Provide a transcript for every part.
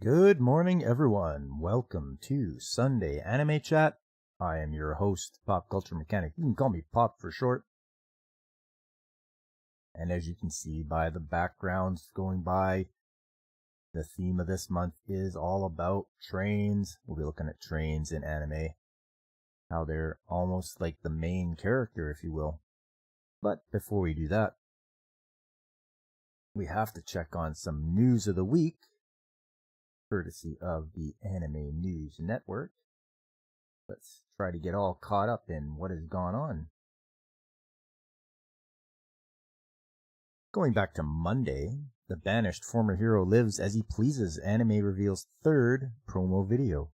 Good morning, everyone. Welcome to Sunday Anime Chat. I am your host, Pop Culture Mechanic. You can call me Pop for short. And as you can see by the backgrounds going by, the theme of this month is all about trains. We'll be looking at trains in anime, how they're almost like the main character, if you will. But before we do that, we have to check on some news of the week, courtesy of the Anime News Network. Let's try to get all caught up in what has gone on. Going back to Monday, the banished former hero lives as he pleases. Anime reveals third promo video.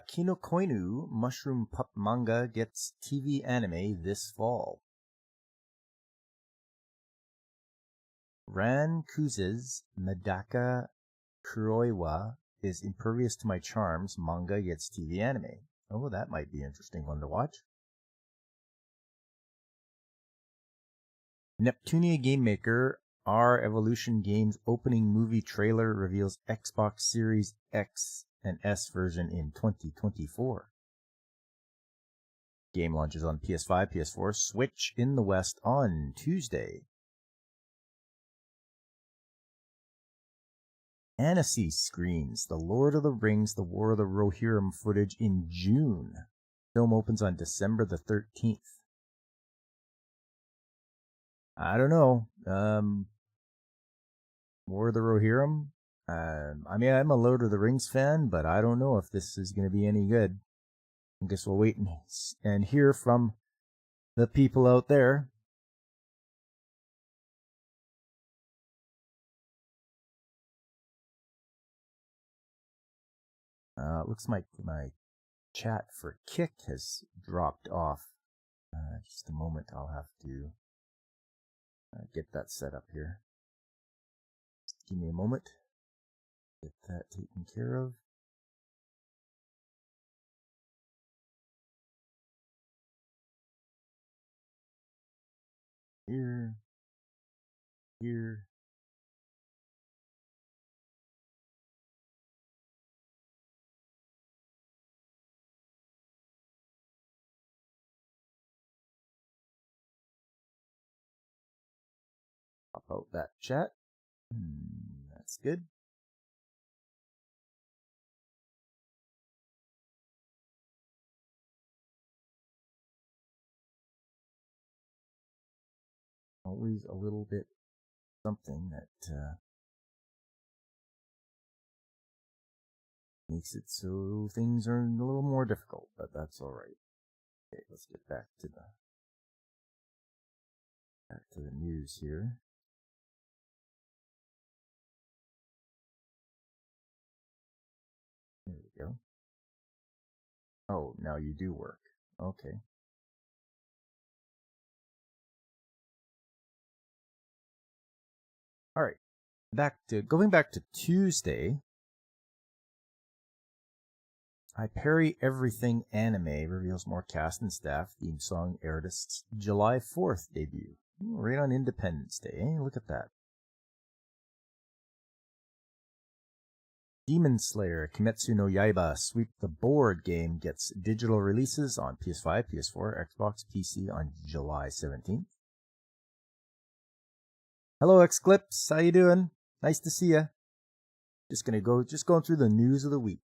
Kino Koinu Mushroom Pup manga gets TV anime this fall. Ran Kuze's Medaka Kuroiwa is impervious to my charms. Manga gets TV anime. Oh, that might be an interesting one to watch. Neptunia game maker R Evolution Games opening movie trailer reveals Xbox Series X and S version in 2024. Game launches on PS5, PS4, Switch in the West on Tuesday. Annecy screens The Lord of the Rings, The War of the Rohirrim footage in June. Film opens on December the 13th. I don't know. War of the Rohirrim? I mean, I'm a Lord of the Rings fan, but I don't know if this is going to be any good. I guess we'll wait and hear from the people out there. Looks like my chat for Kick has dropped off. Just a moment, I'll have to get that set up here. Just give me a moment. Get that taken care of. Here. Pop out that chat. That's good. Always a little bit something that makes it so things are a little more difficult, but that's alright. Okay, let's get back to the news here. There we go. Oh, now you do work. Okay. Alright. Going back to Tuesday. I Parry Everything Anime reveals more cast and staff. Theme song artists July 4th debut. Right on Independence Day. Eh? Look at that. Demon Slayer Kimetsu no Yaiba Sweep the Board game gets digital releases on PS5, PS4, Xbox, PC on July 17th. Hello, Xclips. How you doing? Nice to see ya. Just going through the news of the week.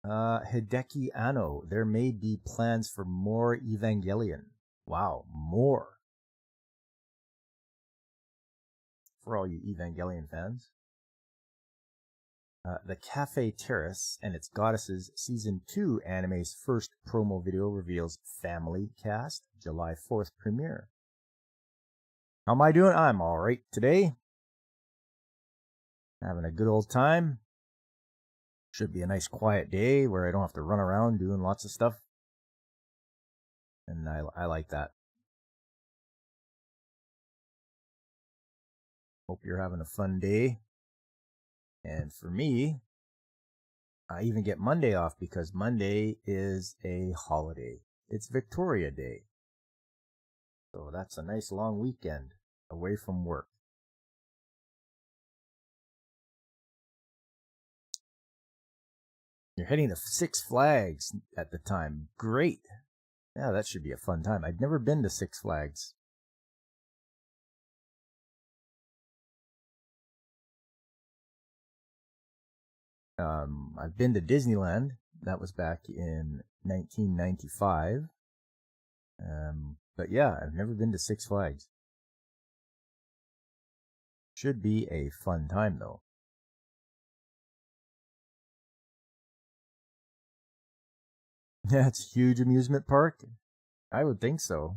Hideki Anno. There may be plans for more Evangelion. Wow, more. For all you Evangelion fans. The Cafe Terrace and its Goddesses Season 2 anime's first promo video reveals family cast. July 4th premiere. How am I doing? I'm alright today. Having a good old time. Should be a nice quiet day where I don't have to run around doing lots of stuff. And I like that. Hope you're having a fun day. And for me, I even get Monday off because Monday is a holiday. It's Victoria Day. So that's a nice long weekend away from work. You're heading to Six Flags at the time. Great. Yeah, that should be a fun time. I'd never been to Six Flags. I've been to Disneyland. That was back in 1995. But yeah, I've never been to Six Flags. Should be a fun time, though. Yeah, it's a huge amusement park. I would think so.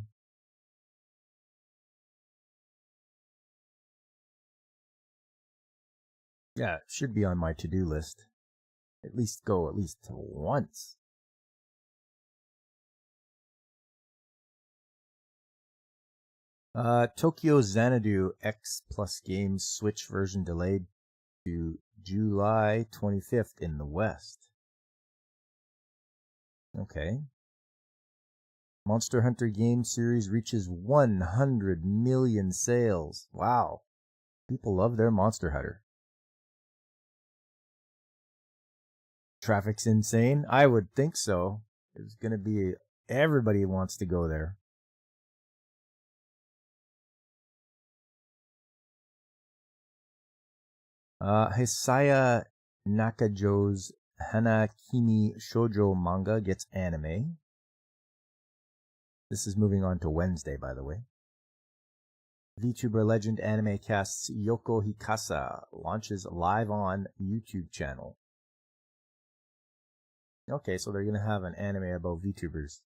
Yeah, it should be on my to-do list. At least go at least once. Tokyo Xanadu X Plus Games Switch version delayed to July 25th in the West. Okay. Monster Hunter game series reaches 100 million sales. Wow. People love their Monster Hunter. Traffic's insane? I would think so. There's going to be... Everybody wants to go there. Hisaya Nakajo's Hanakimi Shoujo manga gets anime. This is moving on to Wednesday, by the way. VTuber legend anime casts Yoko Hikasa launches live on YouTube channel. Okay, so they're going to have an anime about VTubers.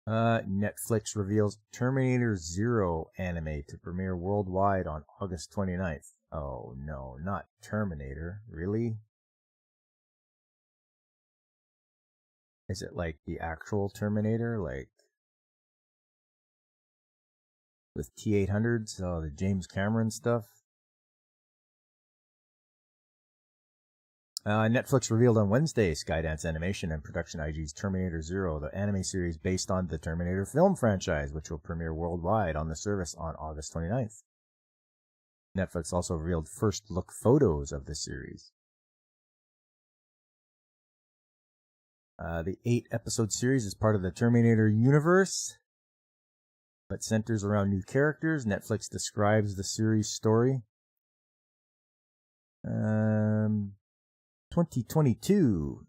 Netflix reveals Terminator Zero anime to premiere worldwide on August 29th. Oh no, not Terminator. Really? Is it like the actual Terminator? Like with T-800s? Oh, the James Cameron stuff? Netflix revealed on Wednesday Skydance Animation and Production IG's Terminator Zero, the anime series based on the Terminator film franchise, which will premiere worldwide on the service on August 29th. Netflix also revealed first look photos of the series. The 8-episode series is part of the Terminator universe, but centers around new characters. Netflix describes the series story. 2022.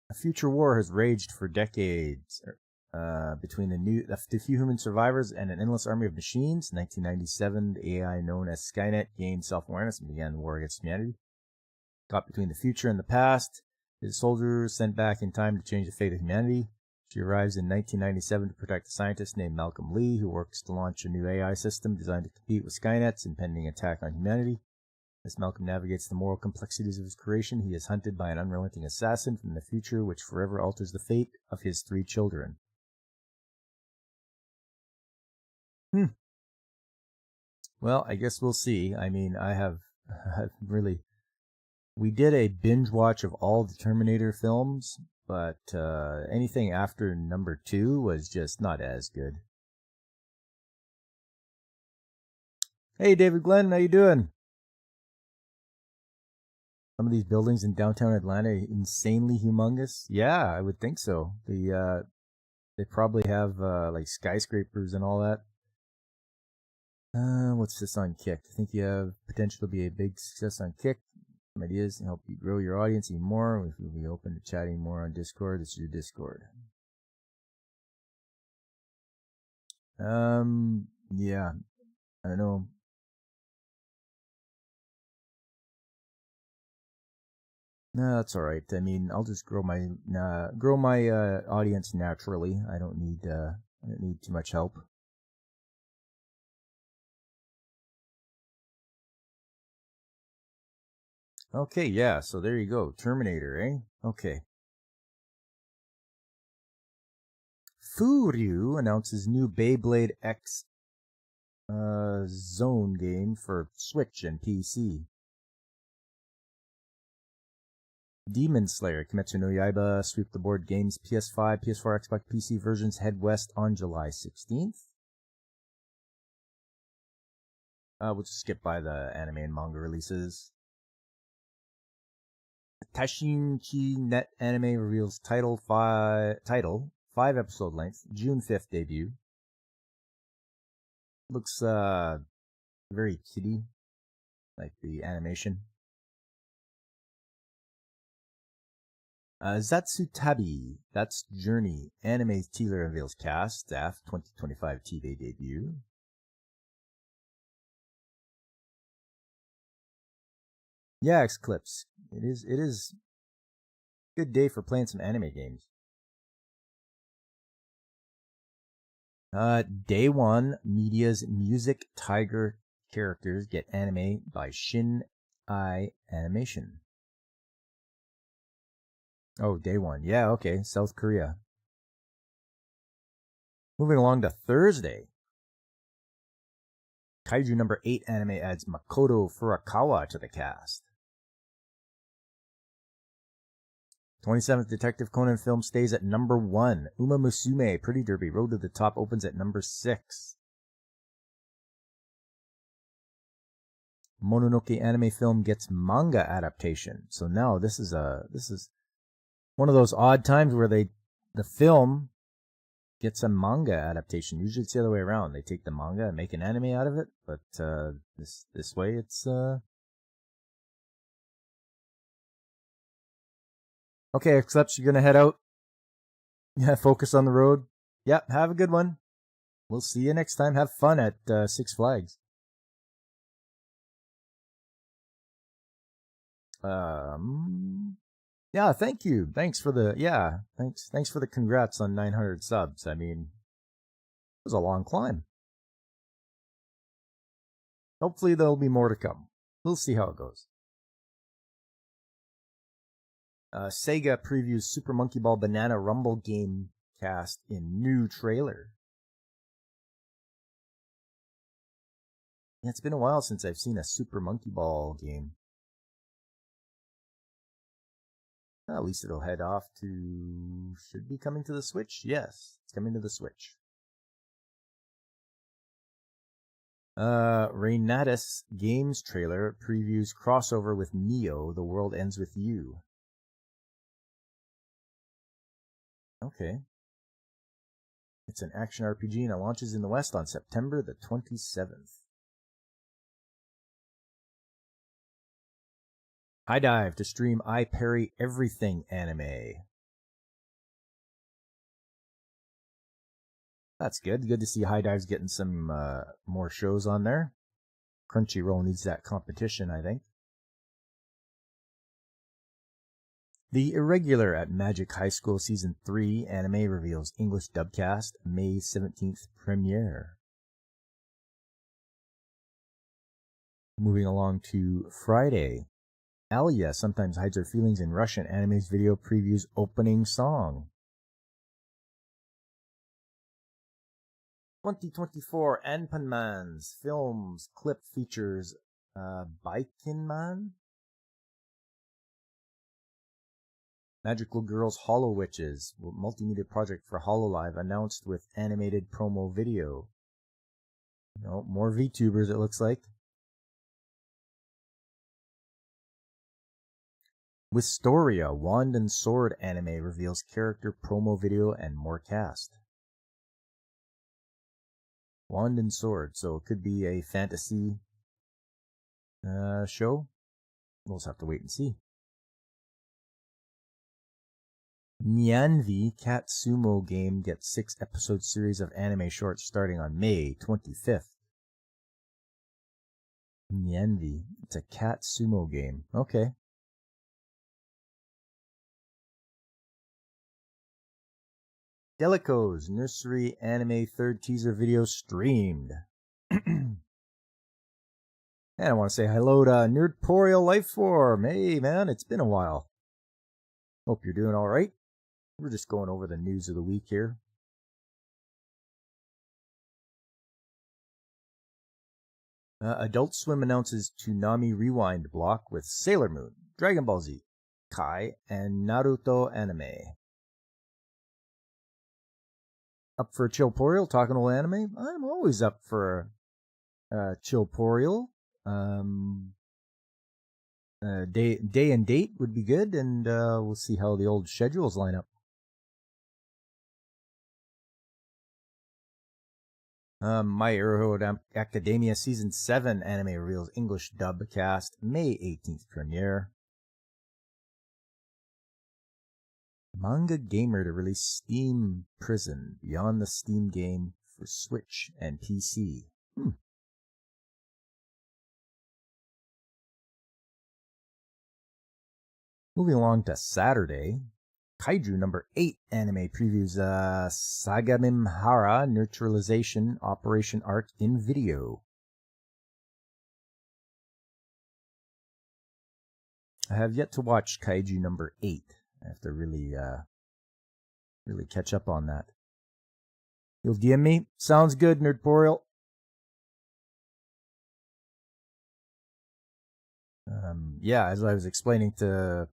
A future war has raged for decades between the few human survivors and an endless army of machines. 1997, the AI known as Skynet gained self-awareness and began the war against humanity. Caught between the future and the past, his soldiers sent back in time to change the fate of humanity. She arrives in 1997 to protect a scientist named Malcolm Lee, who works to launch a new AI system designed to compete with Skynet's impending attack on humanity. As Malcolm navigates the moral complexities of his creation, he is hunted by an unrelenting assassin from the future which forever alters the fate of his 3 children. Well, I guess we'll see. I mean, I've really... We did a binge watch of all the Terminator films, but anything after number 2 was just not as good. Hey, David Glenn, how you doing? Some of these buildings in downtown Atlanta are insanely humongous. Yeah, I would think so. They probably have like skyscrapers and all that. What's this on Kick? I think you have potential to be a big success on Kick. Some ideas to help you grow your audience even more. We'll be open to chatting more on Discord. This is your Discord. Yeah, I don't know. No, that's all right. I mean, I'll just grow my audience naturally. I don't need too much help. Okay, yeah. So there you go, Terminator, eh? Okay. Furyu announces new Beyblade X Zone game for Switch and PC. Demon Slayer, Kimetsu no Yaiba, Sweep the Board Games, PS5, PS4, Xbox, PC versions head west on July 16th. We'll just skip by the anime and manga releases. Taishinchi Net Anime reveals title 5 episode length, June 5th debut. Looks very kiddie, like the animation. Zatsutabi, That's Journey, Anime's teaser reveals cast, staff, 2025 TV debut. Yeah, X-Clips. It is a good day for playing some anime games. Day One Media's Music Tiger characters get anime by Shin-Ei Animation. Oh, Day One. Yeah, okay. South Korea. Moving along to Thursday. Kaiju number 8 anime adds Makoto Furukawa to the cast. 27th Detective Conan film stays at number 1. Uma Musume, Pretty Derby, Road to the Top opens at number 6. Mononoke anime film gets manga adaptation. So now this is one of those odd times where the film gets a manga adaptation. Usually it's the other way around. They take the manga and make an anime out of it, but this way it's okay, Eclipse, you're gonna head out. Yeah, focus on the road. Yep, have a good one. We'll see you next time. Have fun at Six Flags. Yeah, thank you. Thanks for the thanks for the congrats on 900 subs. I mean, it was a long climb. Hopefully there'll be more to come. We'll see how it goes. Sega previews Super Monkey Ball Banana Rumble game cast in new trailer. Yeah, it's been a while since I've seen a Super Monkey Ball game. At least it'll head off to... Should be coming to the Switch? Yes, it's coming to the Switch. Reinatus Games trailer previews crossover with Neo, The World Ends With You. Okay. It's an action RPG and it launches in the West on September the 27th. HIDIVE to stream I Parry Everything anime. That's good. Good to see HIDIVE's getting some more shows on there. Crunchyroll needs that competition, I think. The Irregular at Magic High School Season 3 anime reveals English dubcast, May 17th premiere. Moving along to Friday. Alia sometimes hides her feelings in Russian anime's video previews opening song. 2024 Anpanman's films clip features Baikinman, Magical Girls Hollow Witches, multimedia project for HoloLive announced with animated promo video. More VTubers it looks like. Wistoria, Wand and Sword anime reveals character promo video and more cast. Wand and Sword, so it could be a fantasy show. We'll just have to wait and see. Nyanvi Cat Sumo game gets 6-episode series of anime shorts starting on May 25th. Nyanvi, it's a cat sumo game. Okay. Delico's nursery anime third teaser video streamed. And I want to say hello to Nerdporeal Lifeform. Hey man, it's been a while. Hope you're doing alright. We're just going over the news of the week here. Adult Swim announces Toonami Rewind block with Sailor Moon, Dragon Ball Z, Kai, and Naruto anime. Up for a chillporial, talking old anime? I'm always up for a chillporial. Day and date would be good, and we'll see how the old schedules line up. My Hero Academia Season 7 anime reveals English dub cast, May 18th premiere. Manga Gamer to release Steam Prison Beyond the Steam game for Switch and PC. Moving along to Saturday, Kaiju number 8 anime previews Sagamihara Neutralization Operation Arc in video. I have yet to watch Kaiju number 8. I have to really catch up on that. You'll DM me? Sounds good, Nerdporial. Yeah, as I was explaining to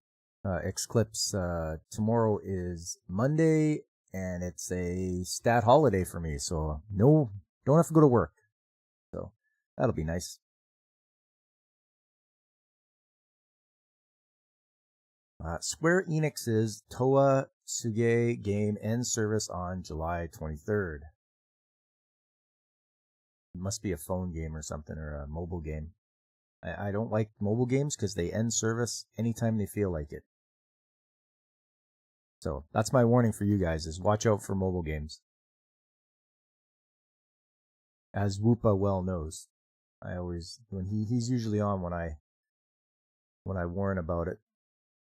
Xclips, tomorrow is Monday, and it's a stat holiday for me, so don't have to go to work. So that'll be nice. Square Enix's Toa Tsuge game ends service on July 23rd. It must be a phone game or something, or a mobile game. I don't like mobile games because they end service anytime they feel like it. So that's my warning for you guys, is watch out for mobile games. As Whoopa well knows. He's usually on when I warn about it.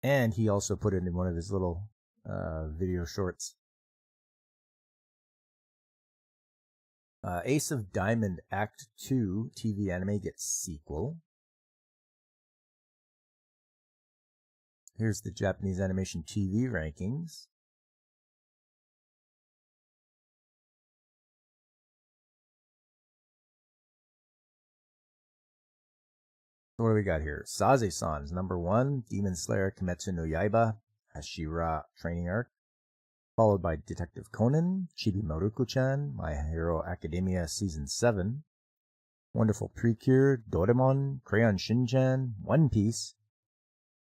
And he also put it in one of his little video shorts. Ace of Diamond Act 2 TV anime gets sequel. Here's the Japanese animation TV rankings. So what do we got here? Saze-san's number 1, Demon Slayer Kimetsu no Yaiba, Hashira Training Arc, followed by Detective Conan, Chibi Maruko-chan, My Hero Academia Season 7, Wonderful Precure, Doraemon, Crayon Shin-chan, One Piece,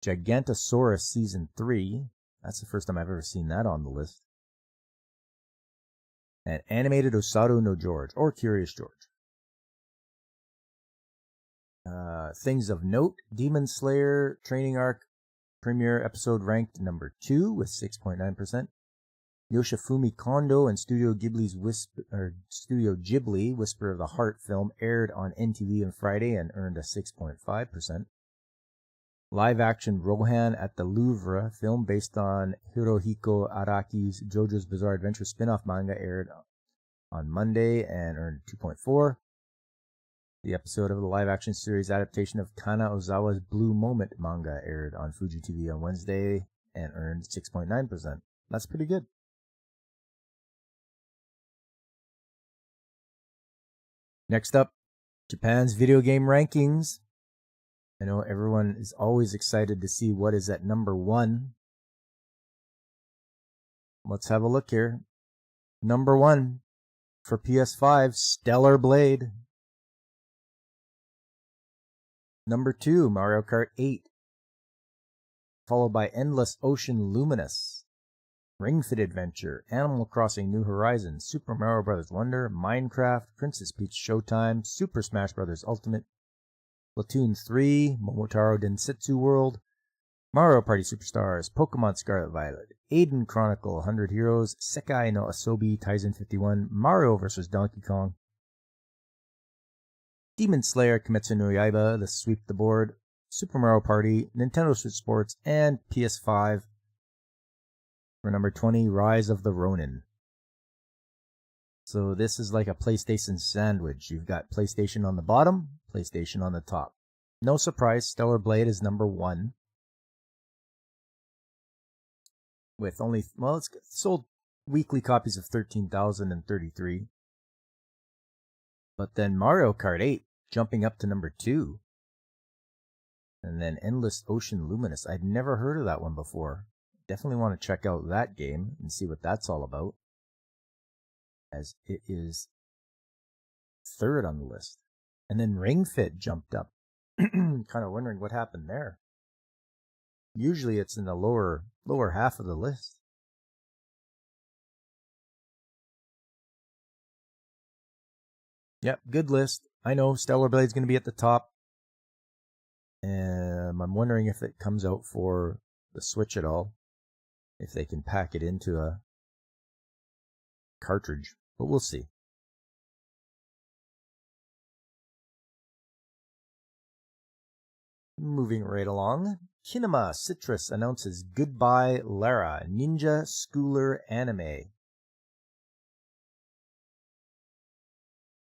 Gigantosaurus Season 3, that's the first time I've ever seen that on the list, and Animated Osaru no George, or Curious George. Things of note, Demon Slayer Training Arc premiere episode ranked number 2 with 6.9%. Yoshifumi Kondo and Studio Ghibli Whisper of the Heart film aired on NTV on Friday and earned a 6.5%. Live-action Rohan at the Louvre film based on Hirohiko Araki's JoJo's Bizarre Adventure spin-off manga aired on Monday and earned 2.4. The episode of the live-action series adaptation of Kana Ozawa's Blue Moment manga aired on Fuji TV on Wednesday and earned 6.9%. That's pretty good. Next up, Japan's video game rankings. I know everyone is always excited to see what is at number 1. Let's have a look here. Number 1 for PS5, Stellar Blade. Number 2, Mario Kart 8. Followed by Endless Ocean Luminous, Ring Fit Adventure, Animal Crossing New Horizons, Super Mario Bros. Wonder, Minecraft, Princess Peach Showtime, Super Smash Bros. Ultimate, Splatoon 3, Momotaro Densetsu World, Mario Party Superstars, Pokemon Scarlet Violet, Aiden Chronicle 100 Heroes, Sekai no Asobi Taisen 51, Mario vs. Donkey Kong, Demon Slayer Kimetsu no Yaiba, The Sweep the Board, Super Mario Party, Nintendo Switch Sports, and PS5. For number 20, Rise of the Ronin. So this is like a PlayStation sandwich. You've got PlayStation on the bottom, PlayStation on the top. No surprise, Stellar Blade is number 1. With only, it's sold weekly copies of 13,033. But then Mario Kart 8 jumping up to number 2. And and then Endless Ocean Luminous. I'd never heard of that one before. Definitely want to check out that game and see what that's all about, as it is third on the list. And then Ring Fit jumped up. Kind of wondering what happened there. Usually it's in the lower half of the list. Yep, good list. I know Stellar Blade's going to be at the top. I'm wondering if it comes out for the Switch at all. If they can pack it into a cartridge. But we'll see. Moving right along. Kinema Citrus announces Goodbye Lara, Ninja Schooler Anime.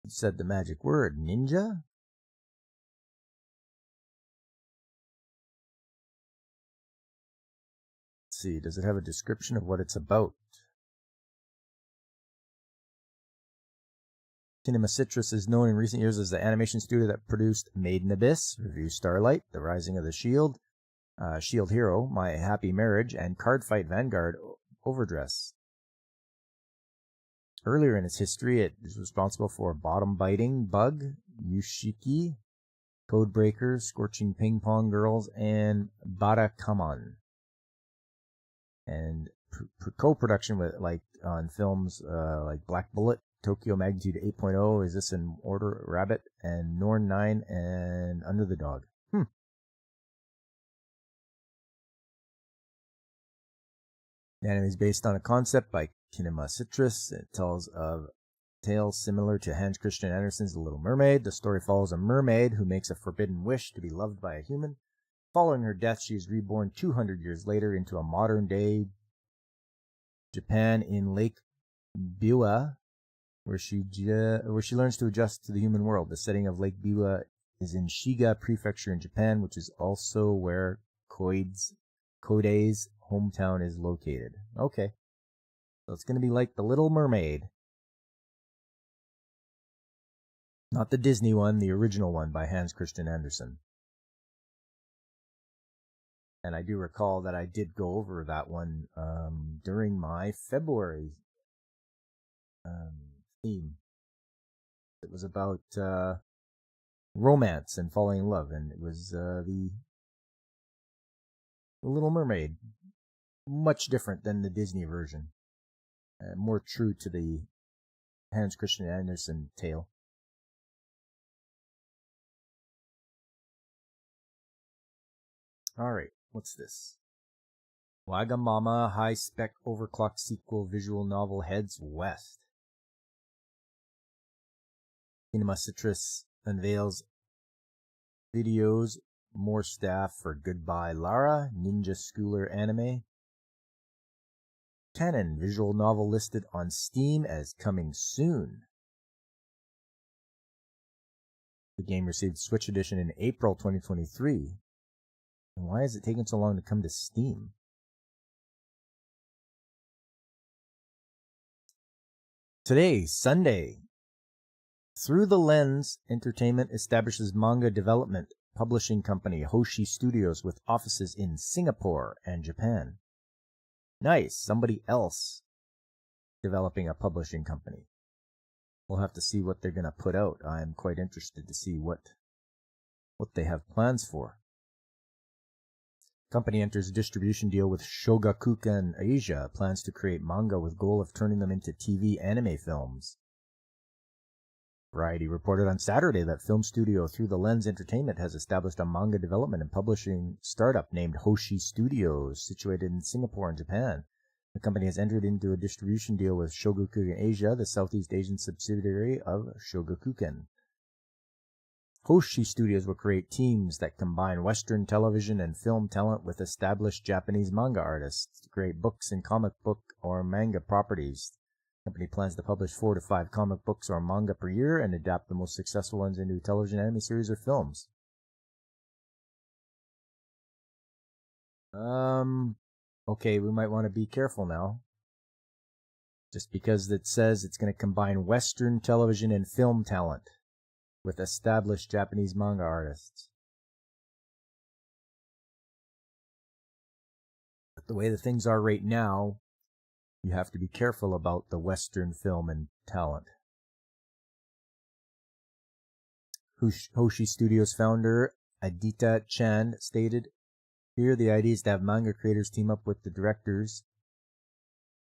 You said the magic word, ninja? Let's see, does it have a description of what it's about? Kinema Citrus is known in recent years as the animation studio that produced Made in Abyss, Review Starlight, The Rising of the Shield, Shield Hero, My Happy Marriage, and Card Fight Vanguard Overdress. Earlier in its history, it is responsible for Bottom Biting Bug, Yushiki, Codebreaker, Scorching Ping Pong Girls, and Barakamon. And co-production with on films like Black Bullet, Tokyo Magnitude 8.0, Is This in Order, Rabbit, and Norn 9, and Under the Dog. The anime is based on a concept by Kinema Citrus. It tells of tales similar to Hans Christian Andersen's The Little Mermaid. The story follows a mermaid who makes a forbidden wish to be loved by a human. Following her death, she is reborn 200 years later into a modern-day Japan in Lake Biwa, where she learns to adjust to the human world. The setting of Lake Biwa is in Shiga Prefecture in Japan, which is also where Koide's hometown is located. Okay. So it's going to be like The Little Mermaid. Not the Disney one, the original one by Hans Christian Andersen. And I do recall that I did go over that one during my February theme. It was about romance and falling in love, and it was the Little Mermaid. Much different than the Disney version. More true to the Hans Christian Andersen tale. Alright, what's this? Wagamama high-spec overclock sequel visual novel heads west. Kinema Citrus unveils videos, more staff for Goodbye Lara, Ninja Schooler Anime. Canon visual novel listed on Steam as coming soon. The game received Switch Edition in April 2023. And why is it taking so long to come to Steam? Today, Sunday, Through the Lens Entertainment establishes manga development publishing company Hoshi Studios with offices in Singapore and Japan. Nice, somebody else developing a publishing company. We'll have to see what they're going to put out. I'm quite interested to see what they have plans for. Company enters a distribution deal with Shogakukan Asia, plans to create manga with goal of turning them into TV anime films. Variety reported on Saturday that film studio Through the Lens Entertainment has established a manga development and publishing startup named Hoshi Studios, situated in Singapore and Japan. The company has entered into a distribution deal with Shogakukan Asia, the Southeast Asian subsidiary of Shogakukan. Hoshi Studios will create teams that combine Western television and film talent with established Japanese manga artists to create books and comic book or manga properties. The company plans to publish 4 to 5 comic books or manga per year and adapt the most successful ones into television, anime series, or films. Okay, we might want to be careful now. Just because it says it's going to combine Western television and film talent with established Japanese manga artists. the way the things are right now, you have to be careful about the Western film and talent. Hoshi Studios founder Aditya Chand stated, "Here the idea is to have manga creators team up with the directors,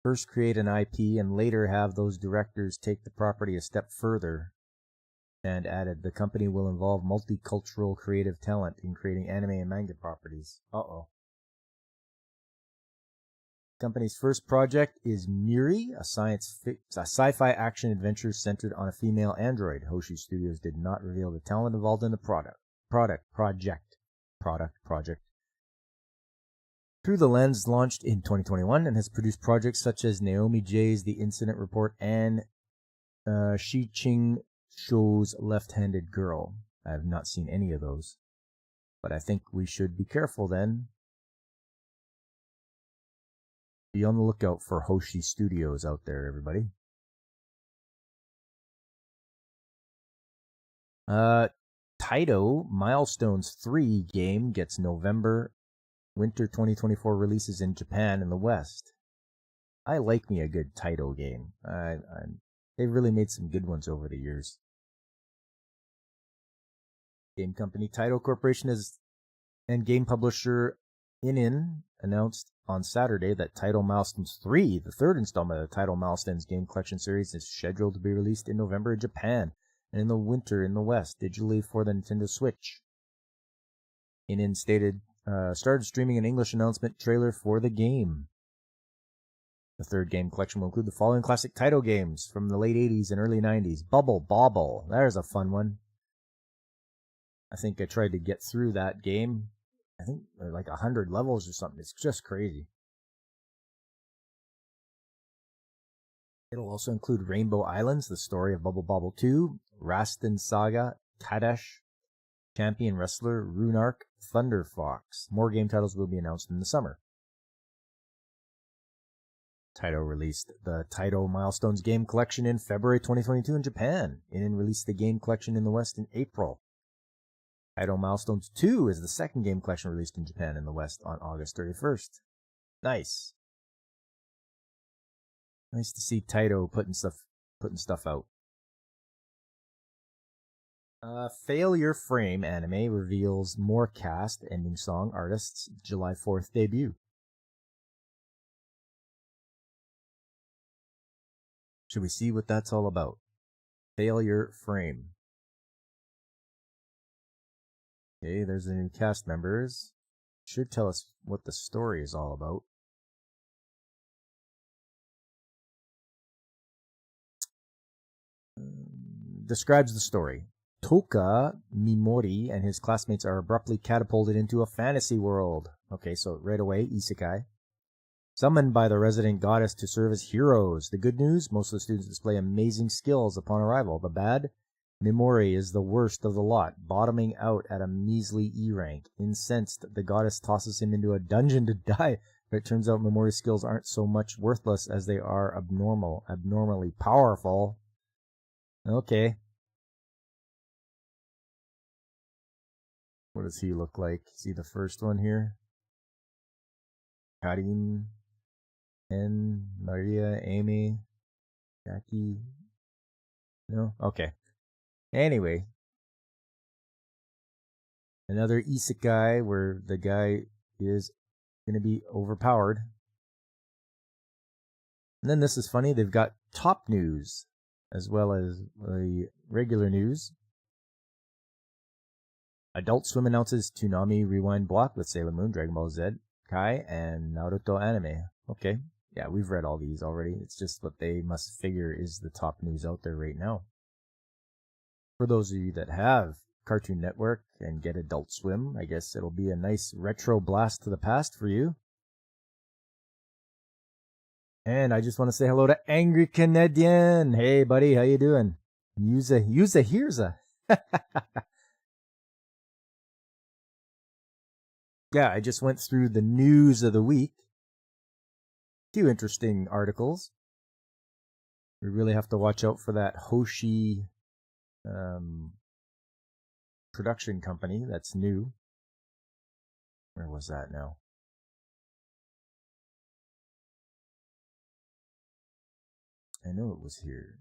first create an IP, and later have those directors take the property a step further." And added, "The company will involve multicultural creative talent in creating anime and manga properties." Uh-oh. The company's first project is Miri, a sci-fi action adventure centered on a female android. Hoshi Studios did not reveal the talent involved in the project. Through the Lens launched in 2021 and has produced projects such as Naomi J's The Incident Report and Shi Ching Shou's Left-Handed Girl. I have not seen any of those, but I think we should be careful then. Be on the lookout for Hoshi Studios out there, everybody. Taito Milestones 3 game gets November Winter 2024 releases in Japan and the West. I like me a good Taito game. They've really made some good ones over the years. Game company Taito Corporation and game publisher Inin announced on Saturday that Taito Milestones 3, the third installment of the Taito Milestones game collection series, is scheduled to be released in November in Japan and in the winter in the West, digitally for the Nintendo Switch. Inin started streaming an English announcement trailer for the game. The third game collection will include the following classic Taito games from the late 80s and early 90s. Bubble Bobble. There's a fun one. I think I tried to get through that game. I think like 100 levels or something. It's just crazy. It'll also include Rainbow Islands, the story of Bubble Bobble 2, Rastan Saga, Kadash, Champion Wrestler, Runark, Thunder Fox. More game titles will be announced in the summer. Taito released the Taito Milestones game collection in February 2022 in Japan, and released the game collection in the West in April. Taito Milestones 2 is the second game collection released in Japan and the West on August 31st. Nice. Nice to see Taito putting stuff out. Failure Frame Anime reveals more cast, ending song, artists, July 4th debut. Should we see what that's all about? Failure Frame. Okay, there's the new cast members. Should tell us what the story is all about. Describes the story. Toka Mimori and his classmates are abruptly catapulted into a fantasy world. Okay, so right away, isekai. Summoned by the resident goddess to serve as heroes. The good news, most of the students display amazing skills upon arrival. The bad, Mimori is the worst of the lot, bottoming out at a measly E rank. Incensed, the goddess tosses him into a dungeon to die, but it turns out Mimori's skills aren't so much worthless as they are abnormally powerful. Okay. What does he look like? See the first one here? Karin, N, Maria, Amy, Jackie. No? Okay. Anyway. Another isekai where the guy is going to be overpowered. And then this is funny. They've got top news as well as the regular news. Adult Swim announces Toonami Rewind block with Sailor Moon, Dragon Ball Z, Kai, and Naruto anime. Okay. Yeah, we've read all these already. It's just what they must figure is the top news out there right now. For those of you that have Cartoon Network and get Adult Swim, I guess it'll be a nice retro blast to the past for you. And I just want to say hello to Angry Canadian. Hey, buddy, how you doing? Here's Yeah, I just went through the news of the week. A few interesting articles. We really have to watch out for that Hoshi production company that's new. Where was that now? I know it was here.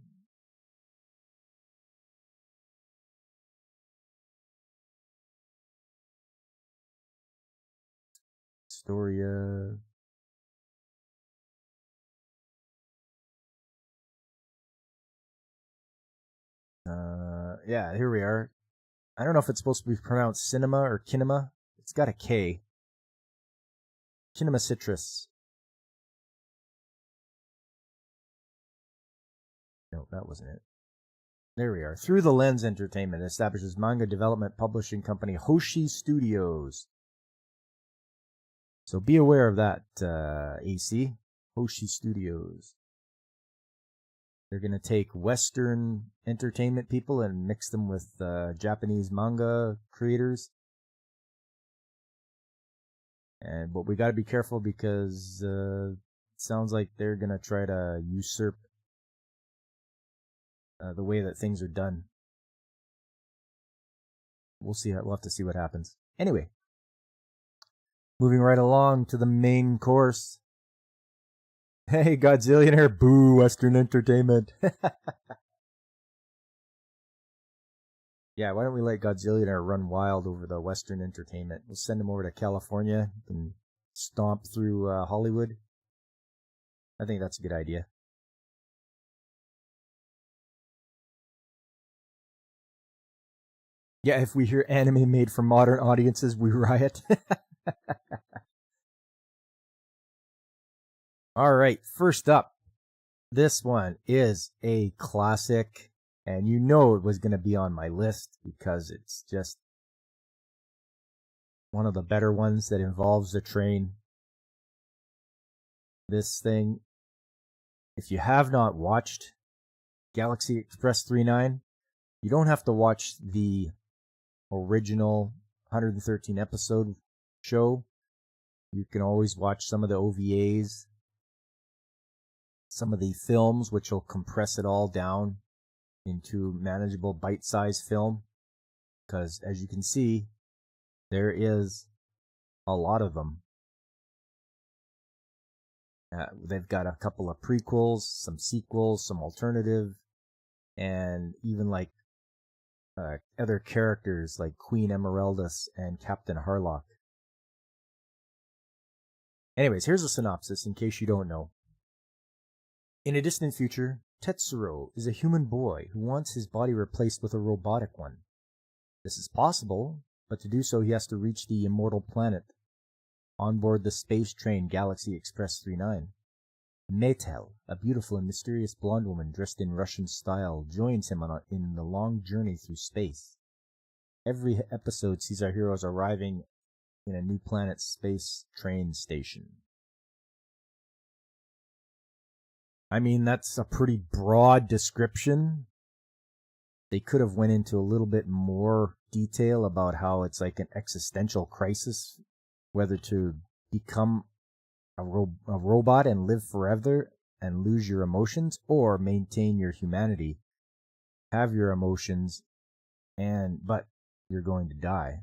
Storia. Yeah, here we are. I don't know if it's supposed to be pronounced cinema or kinema. It's got a K. Kinema Citrus. No, that wasn't it. There we are. Through the Lens Entertainment establishes manga development publishing company Hoshi Studios. So be aware of that, AC. Hoshi Studios. They're going to take Western entertainment people and mix them with Japanese manga creators. But we got to be careful because it sounds like they're going to try to usurp the way that things are done. We'll see. We'll have to see what happens. Anyway, moving right along to the main course. Hey, Godzillionaire, boo, Western entertainment. Yeah, why don't we let Godzillionaire run wild over the Western entertainment? We'll send him over to California and stomp through Hollywood. I think that's a good idea. Yeah, if we hear anime made for modern audiences, we riot. All right, first up, this one is a classic, and you know it was going to be on my list because it's just one of the better ones that involves a train. This thing, if you have not watched Galaxy Express 39, you don't have to watch the original 113 episode show. You can always watch some of the OVAs, some of the films, which will compress it all down into manageable bite-sized film. Because as you can see, there is a lot of them. They've got a couple of prequels, some sequels, some alternative, and even like other characters like Queen Emeraldus and Captain Harlock. Anyways, here's a synopsis in case you don't know. In a distant future, Tetsuro is a human boy who wants his body replaced with a robotic one. This is possible, but to do so he has to reach the immortal planet. On board the space train Galaxy Express 39, Metel, a beautiful and mysterious blonde woman dressed in Russian style, joins him in the long journey through space. Every episode sees our heroes arriving in a new planet's space train station. I mean, that's a pretty broad description. They could have went into a little bit more detail about how it's like an existential crisis, whether to become a robot and live forever and lose your emotions, or maintain your humanity, have your emotions, but you're going to die.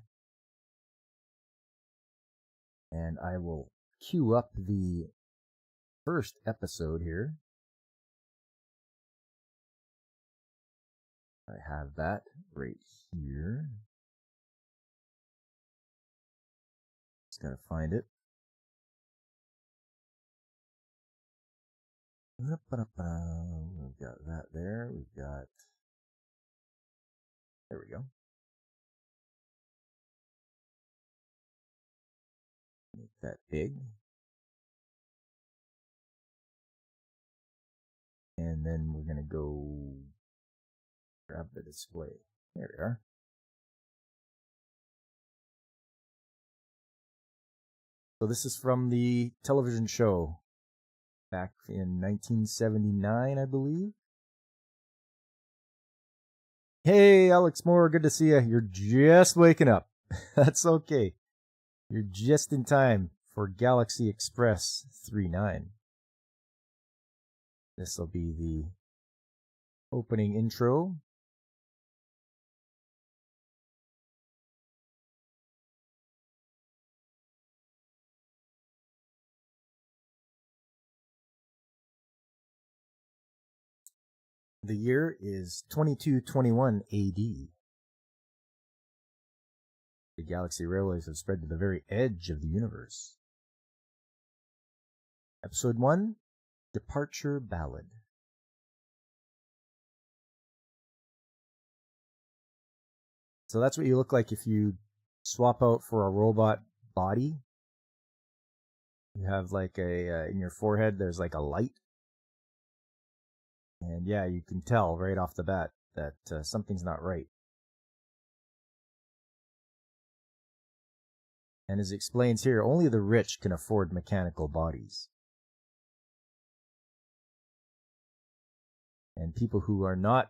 And I will queue up the first episode here. I have that right here. Just gotta find it. We've got that there. There we go. Make that big. And then we're gonna go grab the display. There we are. So this is from the television show back in 1979, I believe. Hey, Alex Moore, good to see you. You're just waking up. That's okay. You're just in time for Galaxy Express 39. This will be the opening intro. The year is 2221 AD. The galaxy railways have spread to the very edge of the universe. Episode 1, Departure Ballad. So that's what you look like if you swap out for a robot body. You have like in your forehead, there's like a light. And yeah, you can tell right off the bat that something's not right. And as it explains here, only the rich can afford mechanical bodies. And people who are not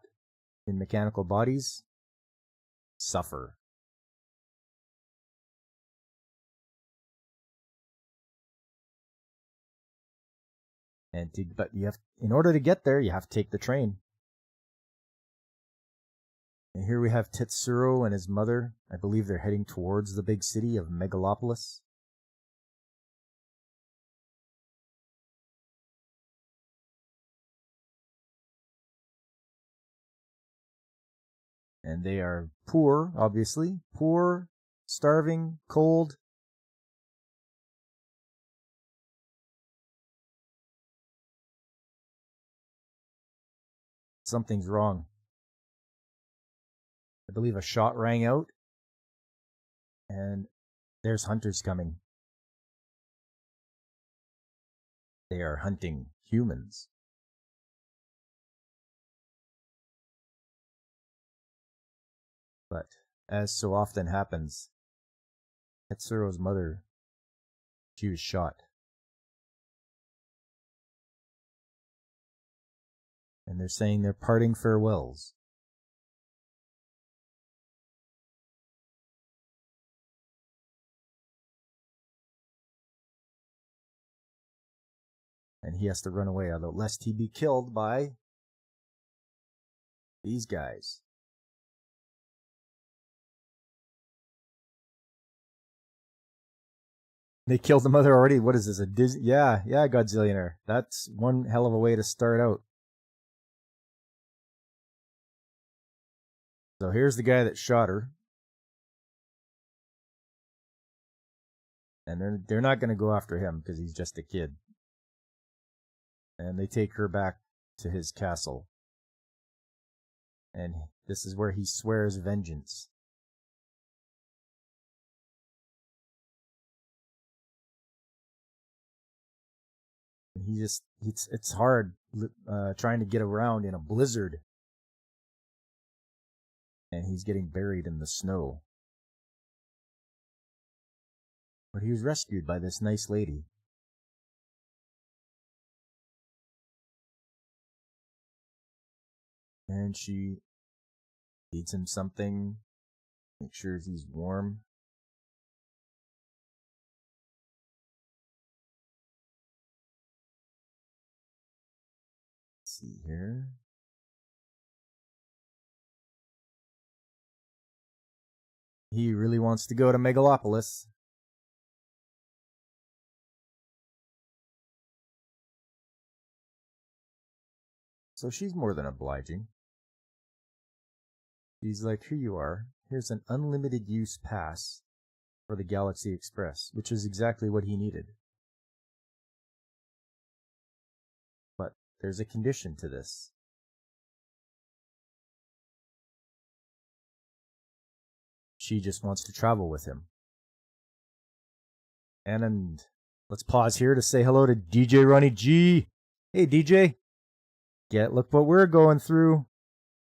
in mechanical bodies suffer. But in order to get there, you have to take the train. And here we have Tetsuro and his mother. I believe they're heading towards the big city of Megalopolis. And they are poor, obviously. Poor, starving, cold. Something's wrong. I believe a shot rang out. And there's hunters coming. They are hunting humans. But, as so often happens, Tetsuro's mother, she was shot. And they're saying they're parting farewells. And he has to run away, although lest he be killed by these guys. They killed the mother already. What is this? A Disney? Yeah, Godzillionaire. That's one hell of a way to start out. So here's the guy that shot her. And they're not going to go after him because he's just a kid. And they take her back to his castle. And this is where he swears vengeance. And it's hard trying to get around in a blizzard. And he's getting buried in the snow. But he was rescued by this nice lady. And she feeds him something, make sure he's warm. Let's see here. He really wants to go to Megalopolis. So she's more than obliging. She's like, here you are. Here's an unlimited use pass for the Galaxy Express, which is exactly what he needed. But there's a condition to this. She just wants to travel with him. And let's pause here to say hello to DJ Ronnie G. Hey, DJ. Look what we're going through.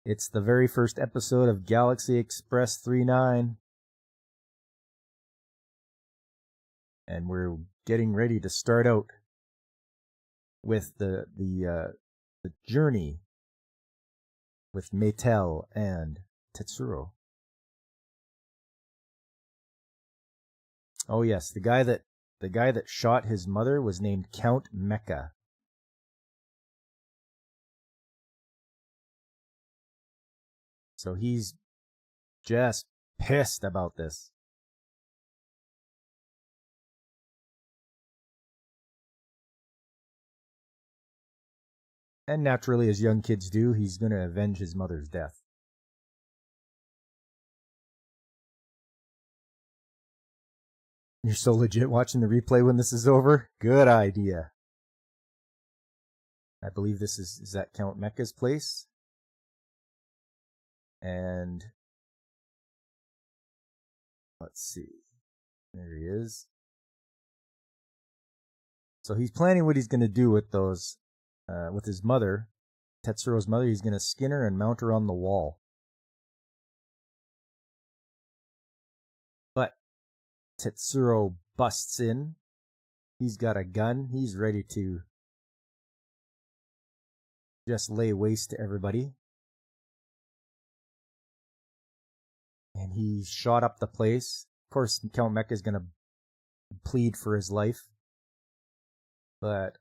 It's the very first episode of Galaxy Express 39. And we're getting ready to start out with the journey with Meitel and Tetsuro. Oh yes, the guy that shot his mother was named Count Mecha. So he's just pissed about this. And naturally, as young kids do, he's going to avenge his mother's death. You're so legit watching the replay when this is over? Good idea. I believe this is that Count Mecha's place? And let's see. There he is. So he's planning what he's going to do with those, with his mother, Tetsuro's mother. He's going to skin her and mount her on the wall. But Tetsuro busts in. He's got a gun. He's ready to just lay waste to everybody. And he shot up the place. Of course, Count Mecha is going to plead for his life. But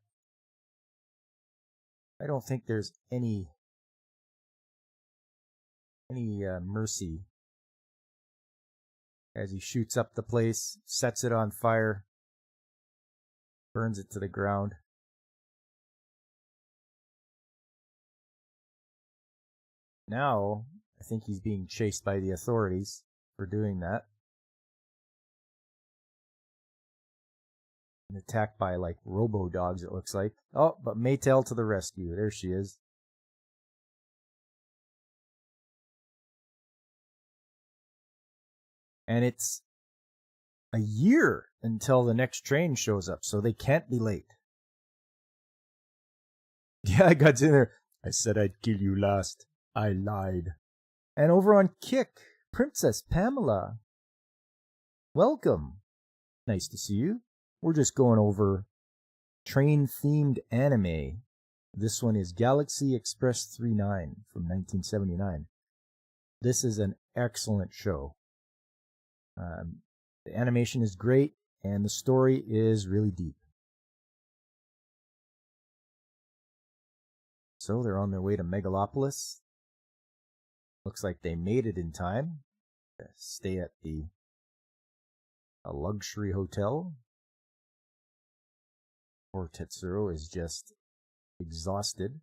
I don't think there's any mercy as he shoots up the place, sets it on fire, burns it to the ground. Now, I think he's being chased by the authorities for doing that. And attacked by, like, robo-dogs, it looks like. Oh, but Maytel to the rescue. There she is. And it's a year until the next train shows up, so they can't be late. Yeah, I got in there. I said I'd kill you last. I lied. And over on Kick, Princess Pamela. Welcome. Nice to see you. We're just going over train-themed anime. This one is Galaxy Express 39 from 1979. This is an excellent show. The animation is great, and the story is really deep. So they're on their way to Megalopolis. Looks like they made it in time to stay at a luxury hotel. Poor Tetsuro is just exhausted.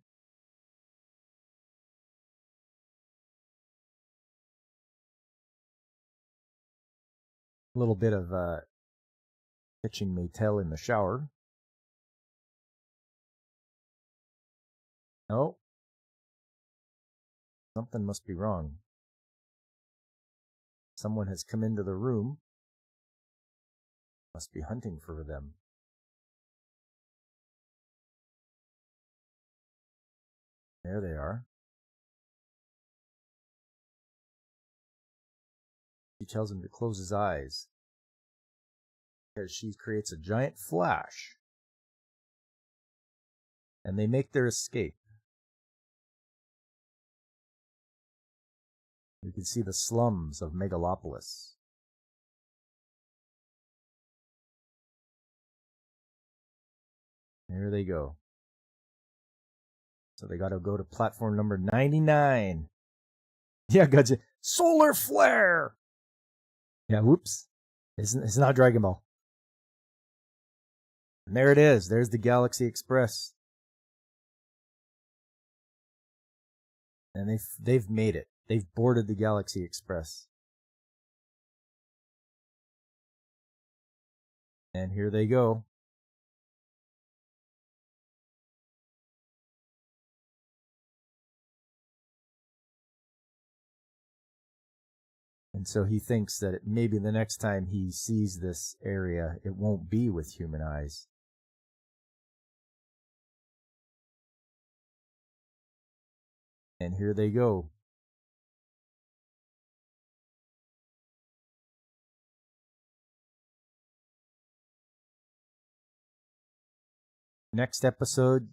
A little bit of pitching Maytel in the shower. No. Something must be wrong. Someone has come into the room. Must be hunting for them. There they are. She tells him to close his eyes because she creates a giant flash. And they make their escape. You can see the slums of Megalopolis. There they go. So they got to go to platform number 99. Yeah, gotcha. Solar flare! Yeah, whoops. It's not Dragon Ball. And there it is. There's the Galaxy Express. And they've made it. They've boarded the Galaxy Express. And here they go. And so he thinks that maybe the next time he sees this area, it won't be with human eyes. And here they go. Next episode,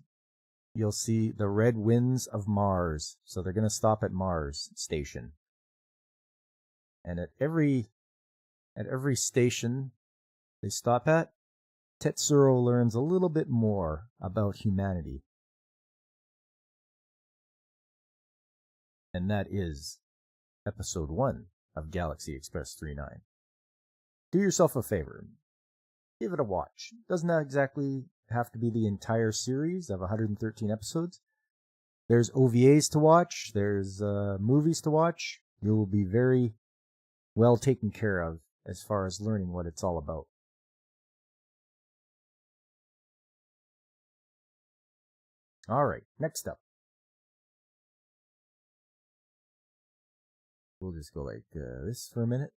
you'll see the Red Winds of Mars. So they're going to stop at Mars Station. And at every station they stop at, Tetsuro learns a little bit more about humanity. And that is episode 1 of Galaxy Express 39. Do yourself a favor. Give it a watch. Doesn't exactly have to be the entire series of 113 episodes. There's OVAs to watch. There's movies to watch. You will be very well taken care of as far as learning what it's all about. All right, next up. We'll just go like this for a minute.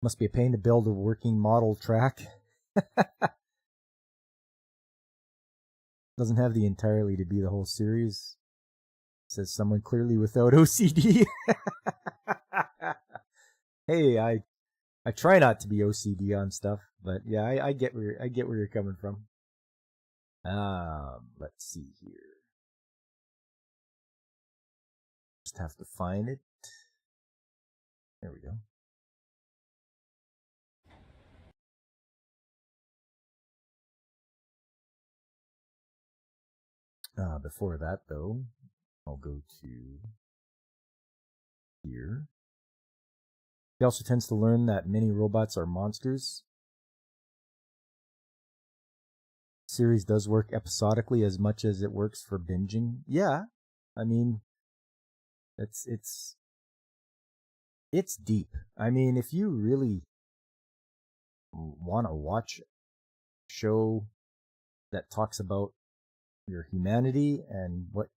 Must be a pain to build a working model track. Doesn't have the entirely to be the whole series. Says someone clearly without OCD. Hey, I try not to be OCD on stuff, but yeah, I get where you're coming from. Let's see here. Just have to find it. There we go. Before that, though, I'll go to here. He also tends to learn that many robots are monsters. The series does work episodically as much as it works for binging. Yeah, I mean, it's deep. I mean, if you really want to watch a show that talks about your humanity and what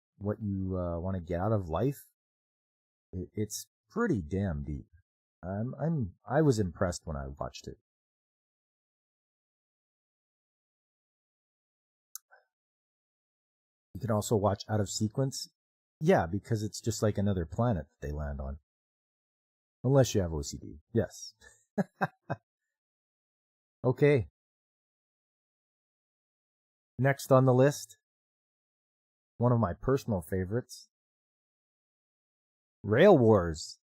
you want to get out of life, it's pretty damn deep. I was impressed when I watched it. You can also watch Out of Sequence. Yeah, because it's just like another planet that they land on. Unless you have OCD. Yes. Okay. Next on the list, one of my personal favorites, Rail Wars.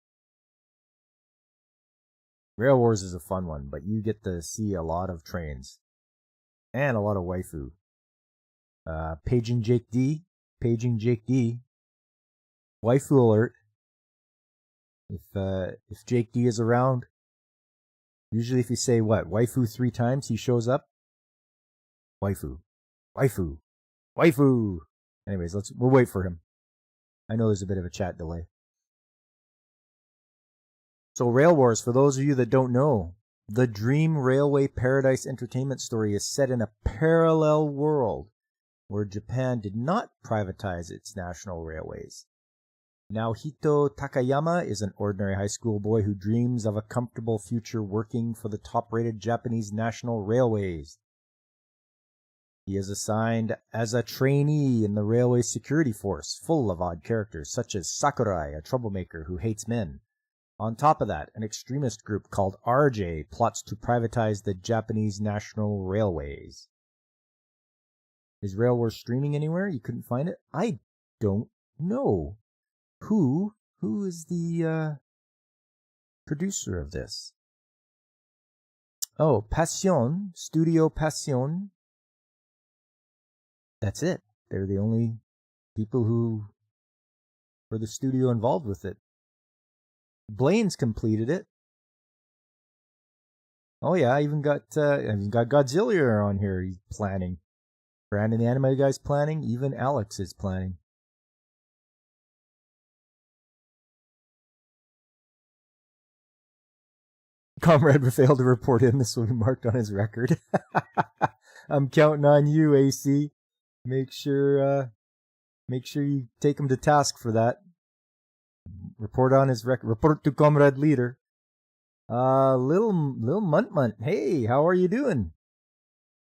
Rail Wars is a fun one, but you get to see a lot of trains and a lot of waifu. Paging Jake D. Waifu alert. If Jake D is around, usually if you say waifu 3 times, he shows up. Waifu. Anyways, we'll wait for him. I know there's a bit of a chat delay. So Rail Wars, for those of you that don't know, the Dream Railway Paradise entertainment story is set in a parallel world where Japan did not privatize its national railways. Naohito Takayama is an ordinary high school boy who dreams of a comfortable future working for the top-rated Japanese national railways. He is assigned as a trainee in the railway security force, full of odd characters, such as Sakurai, a troublemaker who hates men. On top of that, an extremist group called RJ plots to privatize the Japanese national railways. Is Rail Wars streaming anywhere? You couldn't find it? I don't know. Who is the producer of this? Oh, Passion, Studio Passion. That's it. They're the only people who were the studio involved with it. Blaine's completed it. Oh yeah, I even got Godzilla on here. He's planning. Brandon the anime guy's planning. Even Alex is planning. Comrade failed to report in. This will be marked on his record. I'm counting on you, AC. Make sure you take him to task for that. Report on his record. Report to Comrade Leader. Little Munt. Hey, how are you doing?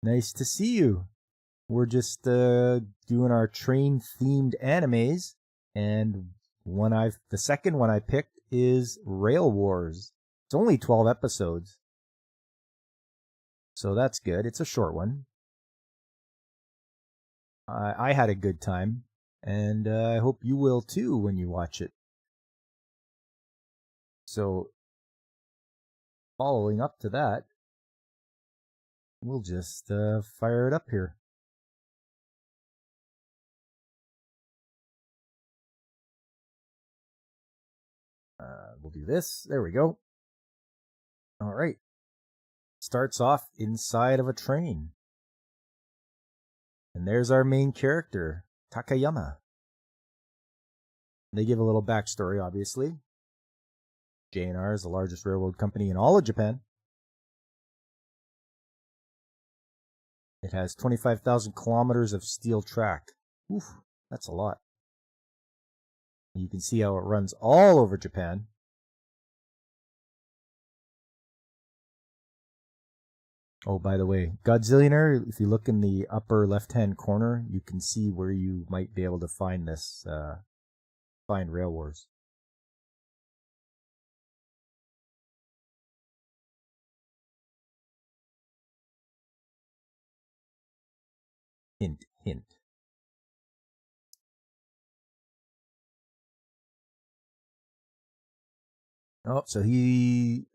Nice to see you. We're just doing our train themed animes, and the second one I picked is Rail Wars. It's only 12 episodes, so that's good. It's a short one. I had a good time, and I hope you will too when you watch it. So, following up to that, we'll just fire it up here. We'll do this. There we go. All right. Starts off inside of a train. And there's our main character, Takayama. They give a little backstory, obviously. J&R is the largest railroad company in all of Japan. It has 25,000 kilometers of steel track. Oof, that's a lot. You can see how it runs all over Japan. Oh, by the way, Godzillionaire, if you look in the upper left-hand corner, you can see where you might be able to find this, find Rail Wars. Hint, hint. Oh, so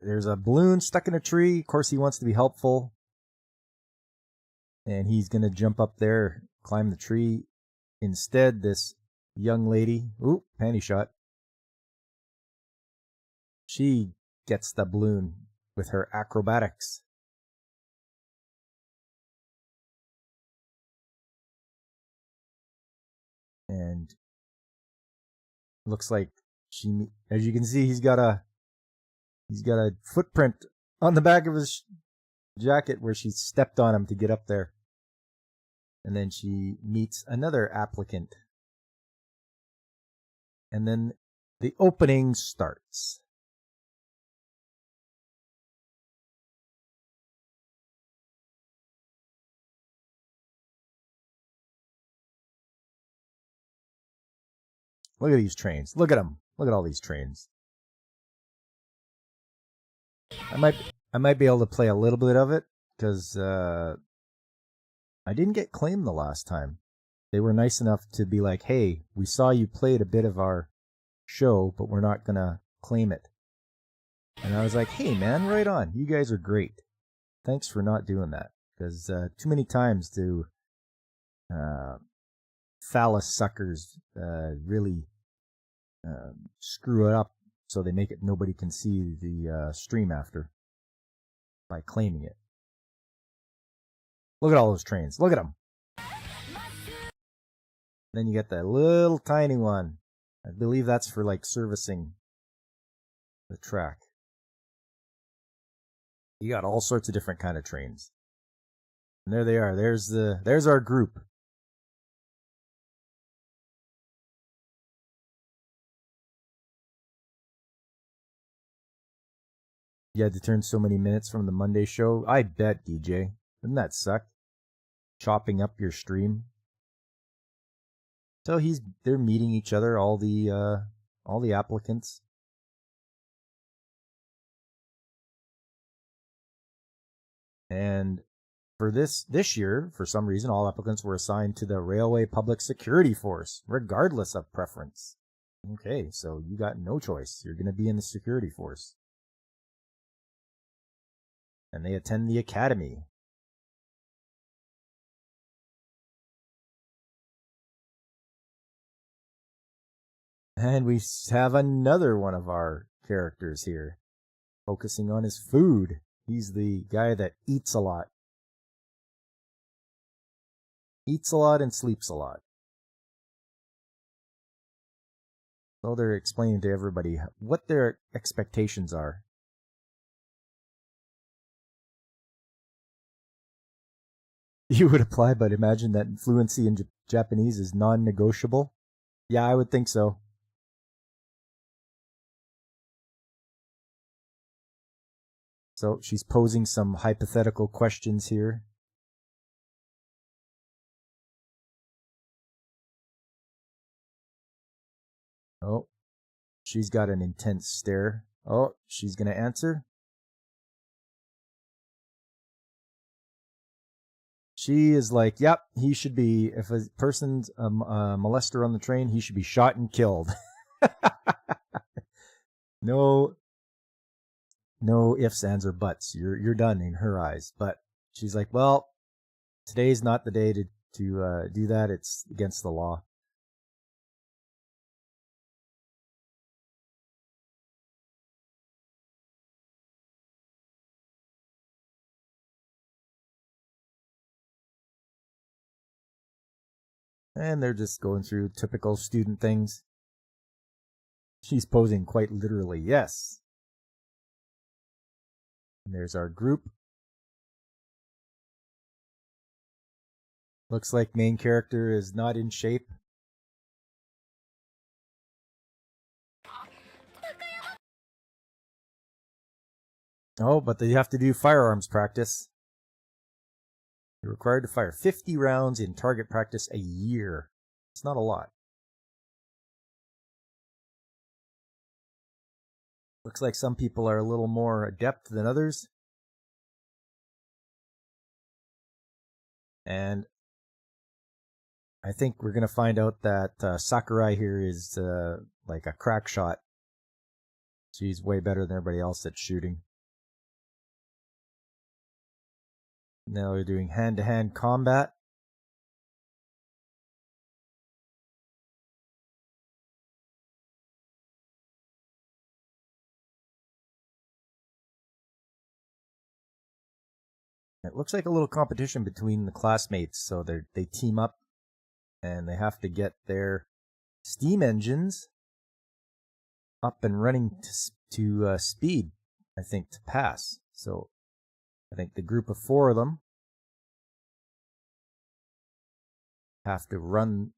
there's a balloon stuck in a tree. Of course, he wants to be helpful. And he's going to jump up there, climb the tree. Instead, this young lady, panty shot. She gets the balloon with her acrobatics. And looks like as you can see, he's got a footprint on the back of his jacket where she stepped on him to get up there. And then she meets another applicant. And then the opening starts. Look at these trains. Look at them. Look at all these trains. I might be able to play a little bit of it because I didn't get claimed the last time. They were nice enough to be like, hey, we saw you played a bit of our show, but we're not going to claim it. And I was like, hey, man, right on. You guys are great. Thanks for not doing that. Because too many times do phallus suckers really screw it up so they make it nobody can see the stream after by claiming it. Look at all those trains. Look at them. Then you get that little tiny one. I believe that's for like servicing the track. You got all sorts of different kind of trains. And there they are. There's our group. You had to turn so many minutes from the Monday show. I bet, DJ. Doesn't that suck? Chopping up your stream. So they're meeting each other, all the applicants. And for this year, for some reason, all applicants were assigned to the Railway Public Security Force, regardless of preference. Okay, so you got no choice. You're going to be in the security force. And they attend the academy. And we have another one of our characters here, focusing on his food. He's the guy that eats a lot. Eats a lot and sleeps a lot. So they're explaining to everybody what their expectations are. You would apply, but imagine that fluency in Japanese is non-negotiable. Yeah, I would think so. So she's posing some hypothetical questions here. Oh, she's got an intense stare. Oh, she's going to answer. She is like, yep, he should be, if a person's a molester on the train, he should be shot and killed. No ifs, ands, or buts. You're done in her eyes. But she's like, well, today's not the day to do that. It's against the law. And they're just going through typical student things. She's posing quite literally, yes. And there's our group. Looks like main character is not in shape. Oh, but they have to do firearms practice. You're required to fire 50 rounds in target practice a year. It's not a lot. Looks like some people are a little more adept than others. And I think we're going to find out that Sakurai here is like a crack shot. She's way better than everybody else at shooting. Now they're doing hand-to-hand combat. It looks like a little competition between the classmates, so they team up and they have to get their steam engines up and running to speed, I think, to pass. So I think the group of 4 of them have to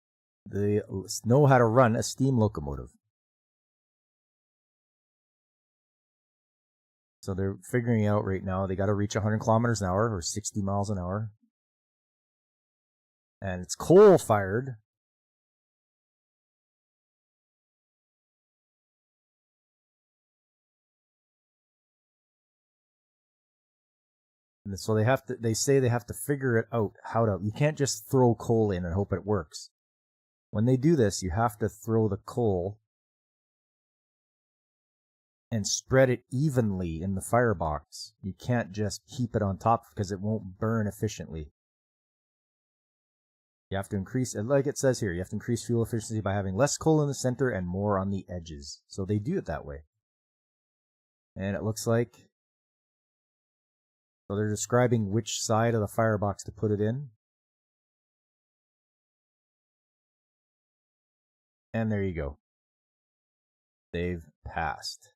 know how to run a steam locomotive. So they're figuring out right now they got to reach 100 kilometers an hour or 60 miles an hour. And it's coal-fired. And so they say they have to figure it out you can't just throw coal in and hope it works. When they do this, you have to throw the coal and spread it evenly in the firebox. You can't just heap it on top because it won't burn efficiently. You have to increase, like it says here, you have to increase fuel efficiency by having less coal in the center and more on the edges. So they do it that way. And it looks like, so they're describing which side of the firebox to put it in. And there you go. They've passed.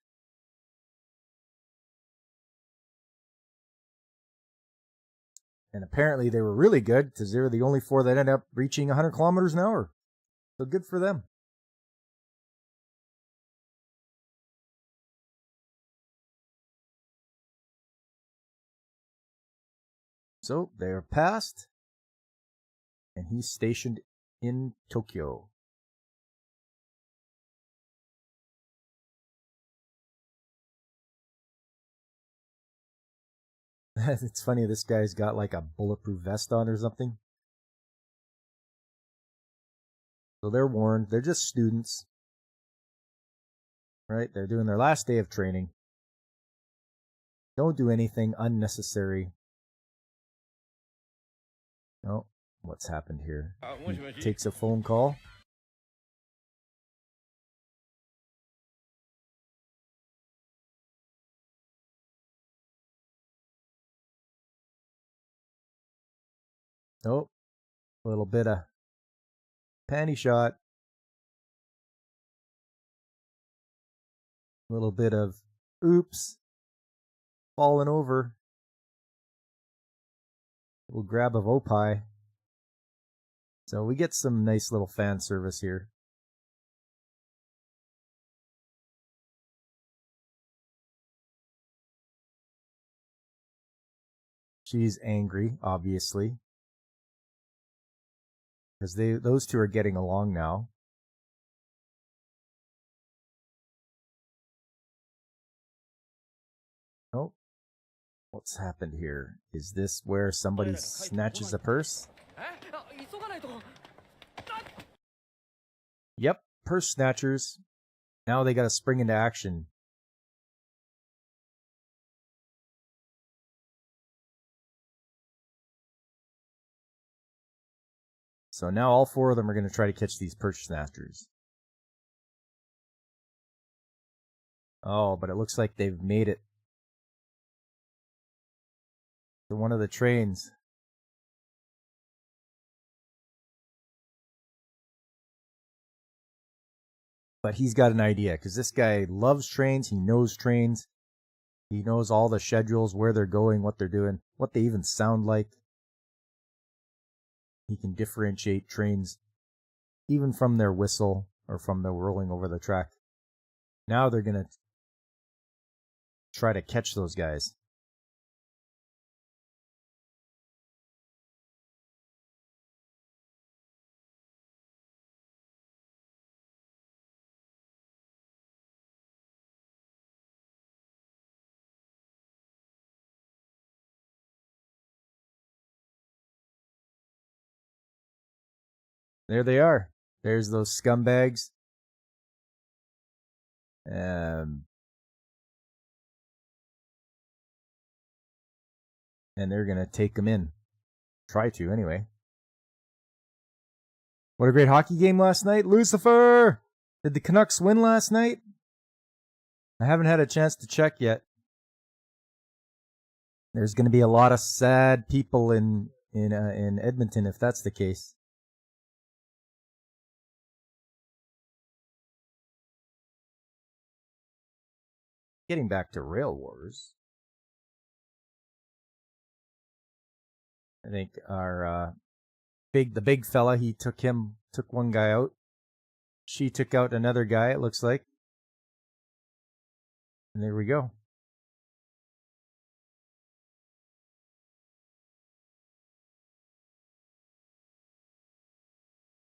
And apparently they were really good because they were the only 4 that ended up reaching 100 kilometers an hour. So good for them. So they're passed. And he's stationed in Tokyo. It's funny, this guy's got like a bulletproof vest on or something. So they're warned. They're just students. Right? They're doing their last day of training. Don't do anything unnecessary. Oh, what's happened here? He takes a phone call. Oh, a little bit of panty shot. A little bit of oops. Falling over. A little grab of Opie. So we get some nice little fan service here. She's angry, obviously. Because those 2 are getting along now. Oh, what's happened here? Is this where somebody snatches a purse? Yep, purse snatchers. Now they gotta spring into action. So now all 4 of them are gonna try to catch these purse snatchers. Oh, but it looks like they've made it to one of the trains. But he's got an idea, because this guy loves trains. He knows trains. He knows all the schedules, where they're going, what they're doing, what they even sound like. He can differentiate trains even from their whistle or from their rolling over the track. Now they're going to try to catch those guys. There they are. There's those scumbags. And they're going to take them in. Try to, anyway. What a great hockey game last night. Lucifer! Did the Canucks win last night? I haven't had a chance to check yet. There's going to be a lot of sad people in Edmonton if that's the case. Getting back to Rail Wars, I think our the big fella, he took one guy out. She took out another guy, it looks like. And there we go.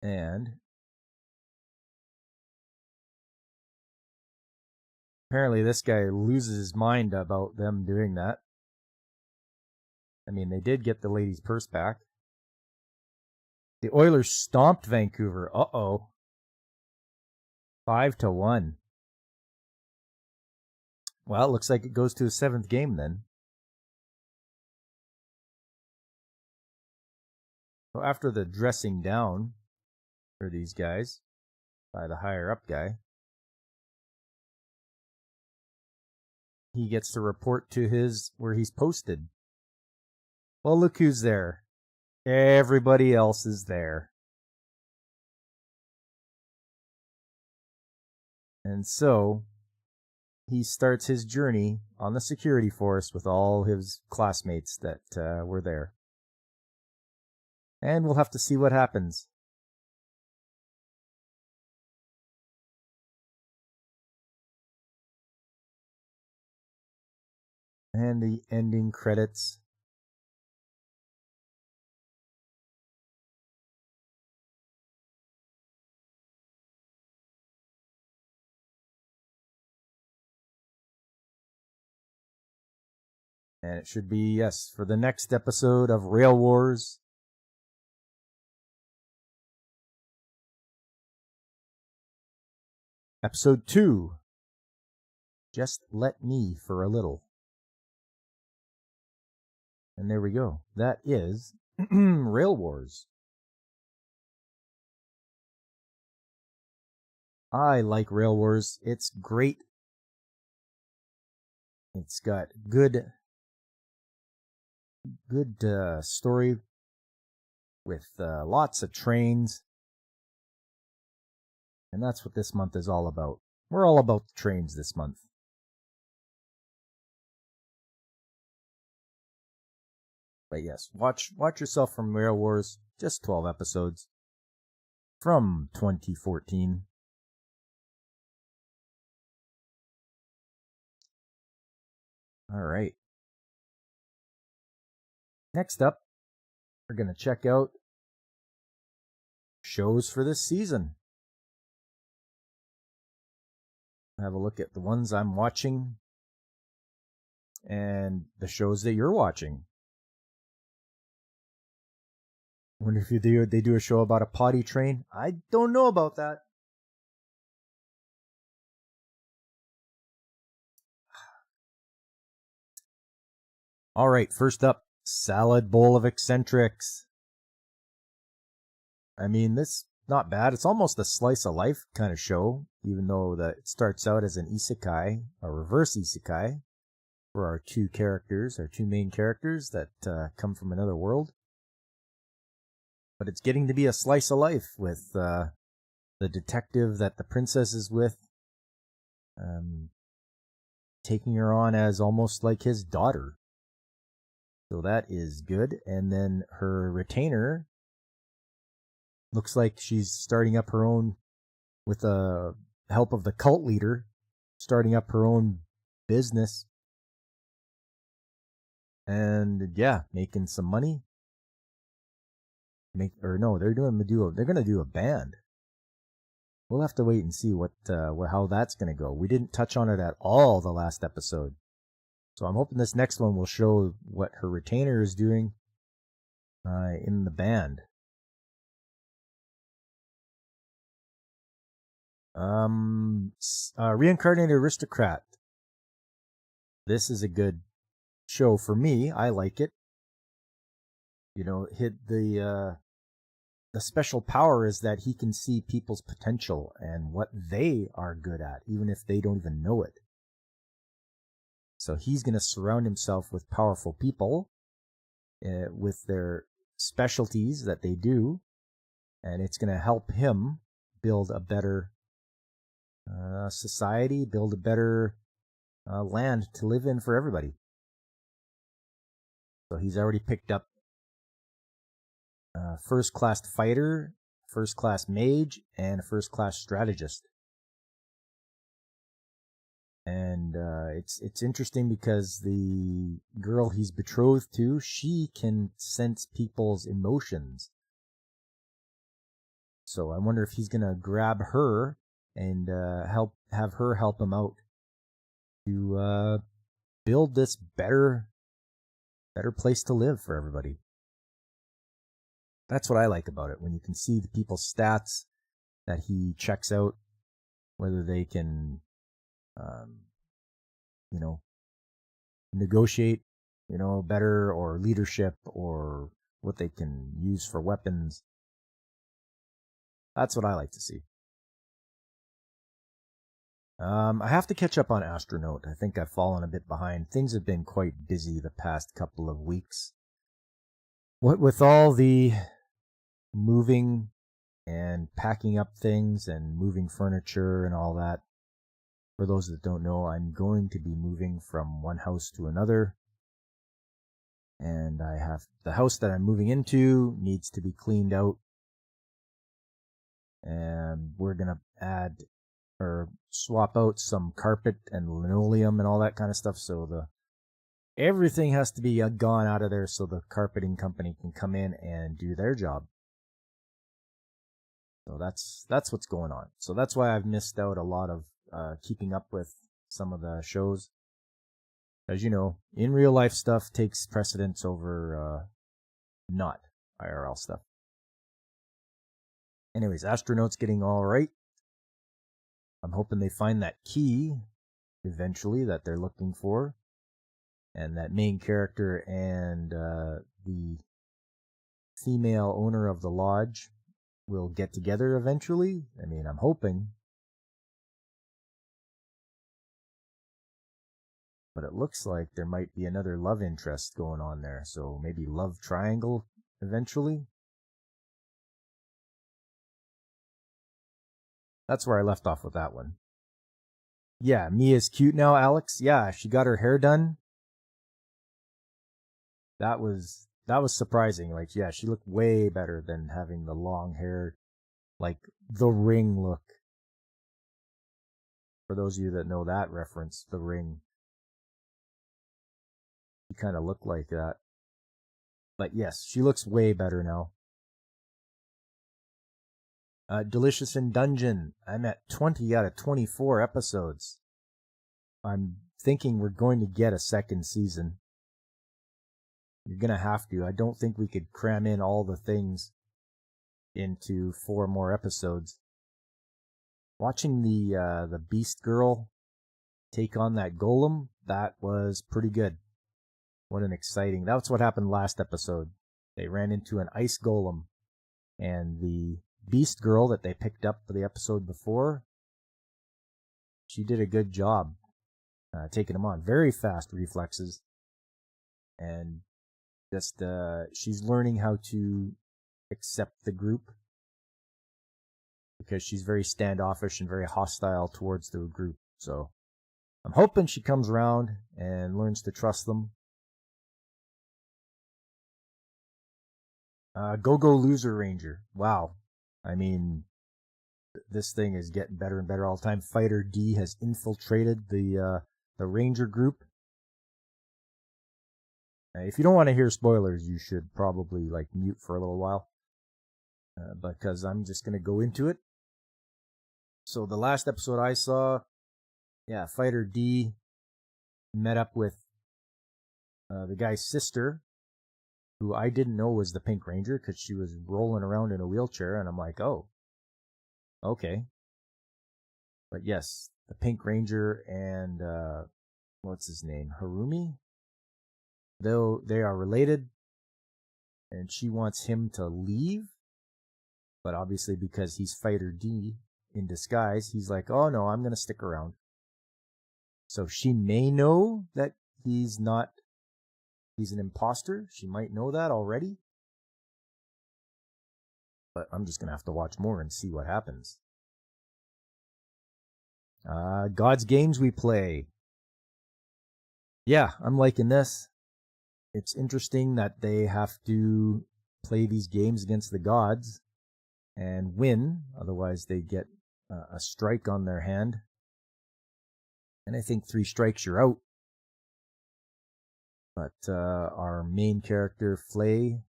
And apparently this guy loses his mind about them doing that. I mean, they did get the lady's purse back. The Oilers stomped Vancouver. Uh-oh. 5-1. Well, it looks like it goes to a 7th game then. So after the dressing down for these guys by the higher up guy, he gets to report to where he's posted. Well, look who's there. Everybody else is there. And so he starts his journey on the security force with all his classmates that were there. And we'll have to see what happens. And the ending credits. And it should be, yes, for the next episode of Rail Wars. Episode 2. Just Let Me for a Little. And there we go. That is Rail Wars. I like Rail Wars. It's great. It's got good story with lots of trains. And that's what this month is all about. We're all about the trains this month. But yes, watch yourself from Rail Wars. Just 12 episodes from 2014. All right. Next up, we're going to check out shows for this season. Have a look at the ones I'm watching and the shows that you're watching. I wonder if they do a show about a potty train. I don't know about that. All right, first up, Salad Bowl of Eccentrics. I mean, this not bad. It's almost a slice of life kind of show, even though it starts out as an isekai, a reverse isekai, for our two main characters that come from another world. But it's getting to be a slice of life with the detective that the princess is with, taking her on as almost like his daughter. So that is good. And then her retainer looks like she's starting up her own, with the help of the cult leader, starting up her own business. And yeah, making some money. They're going to do a band. We'll have to wait and see how that's going to go. We didn't touch on it at all the last episode. So I'm hoping this next one will show what her retainer is doing in the band. Reincarnated Aristocrat. This is a good show for me. I like it. Hit the special power is that he can see people's potential and what they are good at, even if they don't even know it. So he's going to surround himself with powerful people with their specialties that they do, and it's going to help him build a better society, build a better land to live in for everybody. So he's already picked up first-class fighter, first-class mage, and a first-class strategist. And it's interesting because the girl he's betrothed to, she can sense people's emotions. So I wonder if he's going to grab her and have her help him out to build this better place to live for everybody. That's what I like about it, when you can see the people's stats that he checks out, whether they can, negotiate, better, or leadership, or what they can use for weapons. That's what I like to see. I have to catch up on Astronaut. I think I've fallen a bit behind. Things have been quite busy the past couple of weeks. What with all the moving and packing up things and moving furniture and all that. For those that don't know, I'm going to be moving from one house to another. And I have the house that I'm moving into needs to be cleaned out. And we're going to add or swap out some carpet and linoleum and all that kind of stuff. So everything has to be gone out of there so the carpeting company can come in and do their job. So that's what's going on. So that's why I've missed out a lot of keeping up with some of the shows. As you know, in real life stuff takes precedence over not IRL stuff. Anyways, Astronaut's getting all right. I'm hoping they find that key eventually that they're looking for. And that main character and the female owner of the lodge will get together eventually. I mean, I'm hoping. But it looks like there might be another love interest going on there. So maybe love triangle eventually. That's where I left off with that one. Yeah, Mia's cute now, Alex. Yeah, she got her hair done. That was surprising. Like, yeah, she looked way better than having the long hair, like The Ring look. For those of you that know that reference, The Ring. She kind of looked like that. But yes, she looks way better now. Delicious in Dungeon. I'm at 20 out of 24 episodes. I'm thinking we're going to get a second season. You're going to have to. I don't think we could cram in all the things into 4 more episodes. Watching the Beast Girl take on that golem, that was pretty good. What an exciting... That's what happened last episode. They ran into an ice golem, and the Beast Girl that they picked up for the episode before, she did a good job taking him on. Very fast reflexes, and just she's learning how to accept the group because she's very standoffish and very hostile towards the group. So I'm hoping she comes around and learns to trust them. Go-Go Loser Ranger. Wow. I mean, this thing is getting better and better all the time. Fighter D has infiltrated the Ranger group. If you don't want to hear spoilers, you should probably mute for a little while, because I'm just going to go into it. So the last episode I saw, Fighter D met up with the guy's sister, who I didn't know was the Pink Ranger because she was rolling around in a wheelchair, and I'm like, oh, okay. But yes, the Pink Ranger and what's his name, Harumi, though they are related, and she wants him to leave, but obviously because he's Fighter D in disguise, he's like, oh no, I'm going to stick around. So she may know that he's an imposter. She might know that already. But I'm just going to have to watch more and see what happens. God's Games We Play. Yeah, I'm liking this. It's interesting that they have to play these games against the gods and win. Otherwise, they get a strike on their hand. And I think 3 strikes, you're out. But our main character, Flay,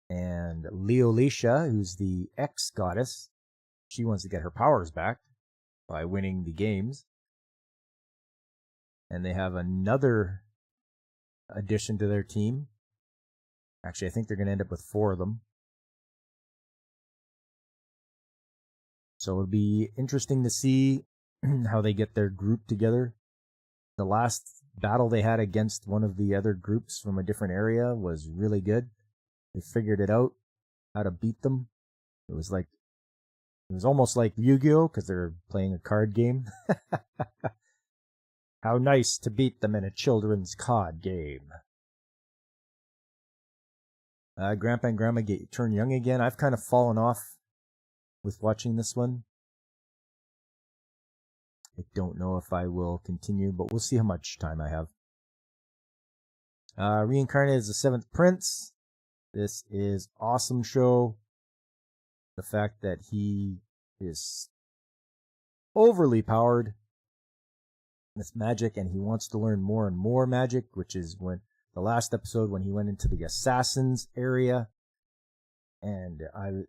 and Leolisha, who's the ex-goddess, she wants to get her powers back by winning the games. And they have another addition to their team. Actually, I think they're going to end up with 4 of them. So it'll be interesting to see how they get their group together. The last battle they had against one of the other groups from a different area was really good. They figured it out, how to beat them. It was almost like Yu-Gi-Oh! Because they're playing a card game. How nice to beat them in a children's card game. Grandpa and Grandma turn young again. I've kind of fallen off with watching this one. I don't know if I will continue, but we'll see how much time I have. Reincarnated as the 7th Prince. This is awesome show. The fact that he is overly powered with magic and he wants to learn more and more magic, which is when the last episode when he went into the assassins area. And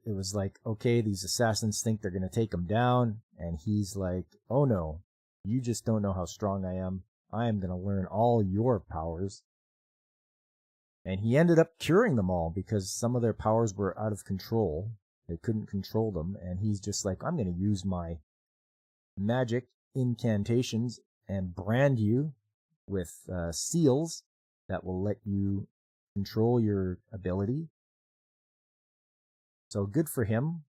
it was like, okay, these assassins think they're going to take him down. And he's like, oh no, you just don't know how strong I am. I am going to learn all your powers. And he ended up curing them all because some of their powers were out of control. They couldn't control them. And he's just like, I'm going to use my magic incantations and brand you with seals that will let you control your ability. So good for him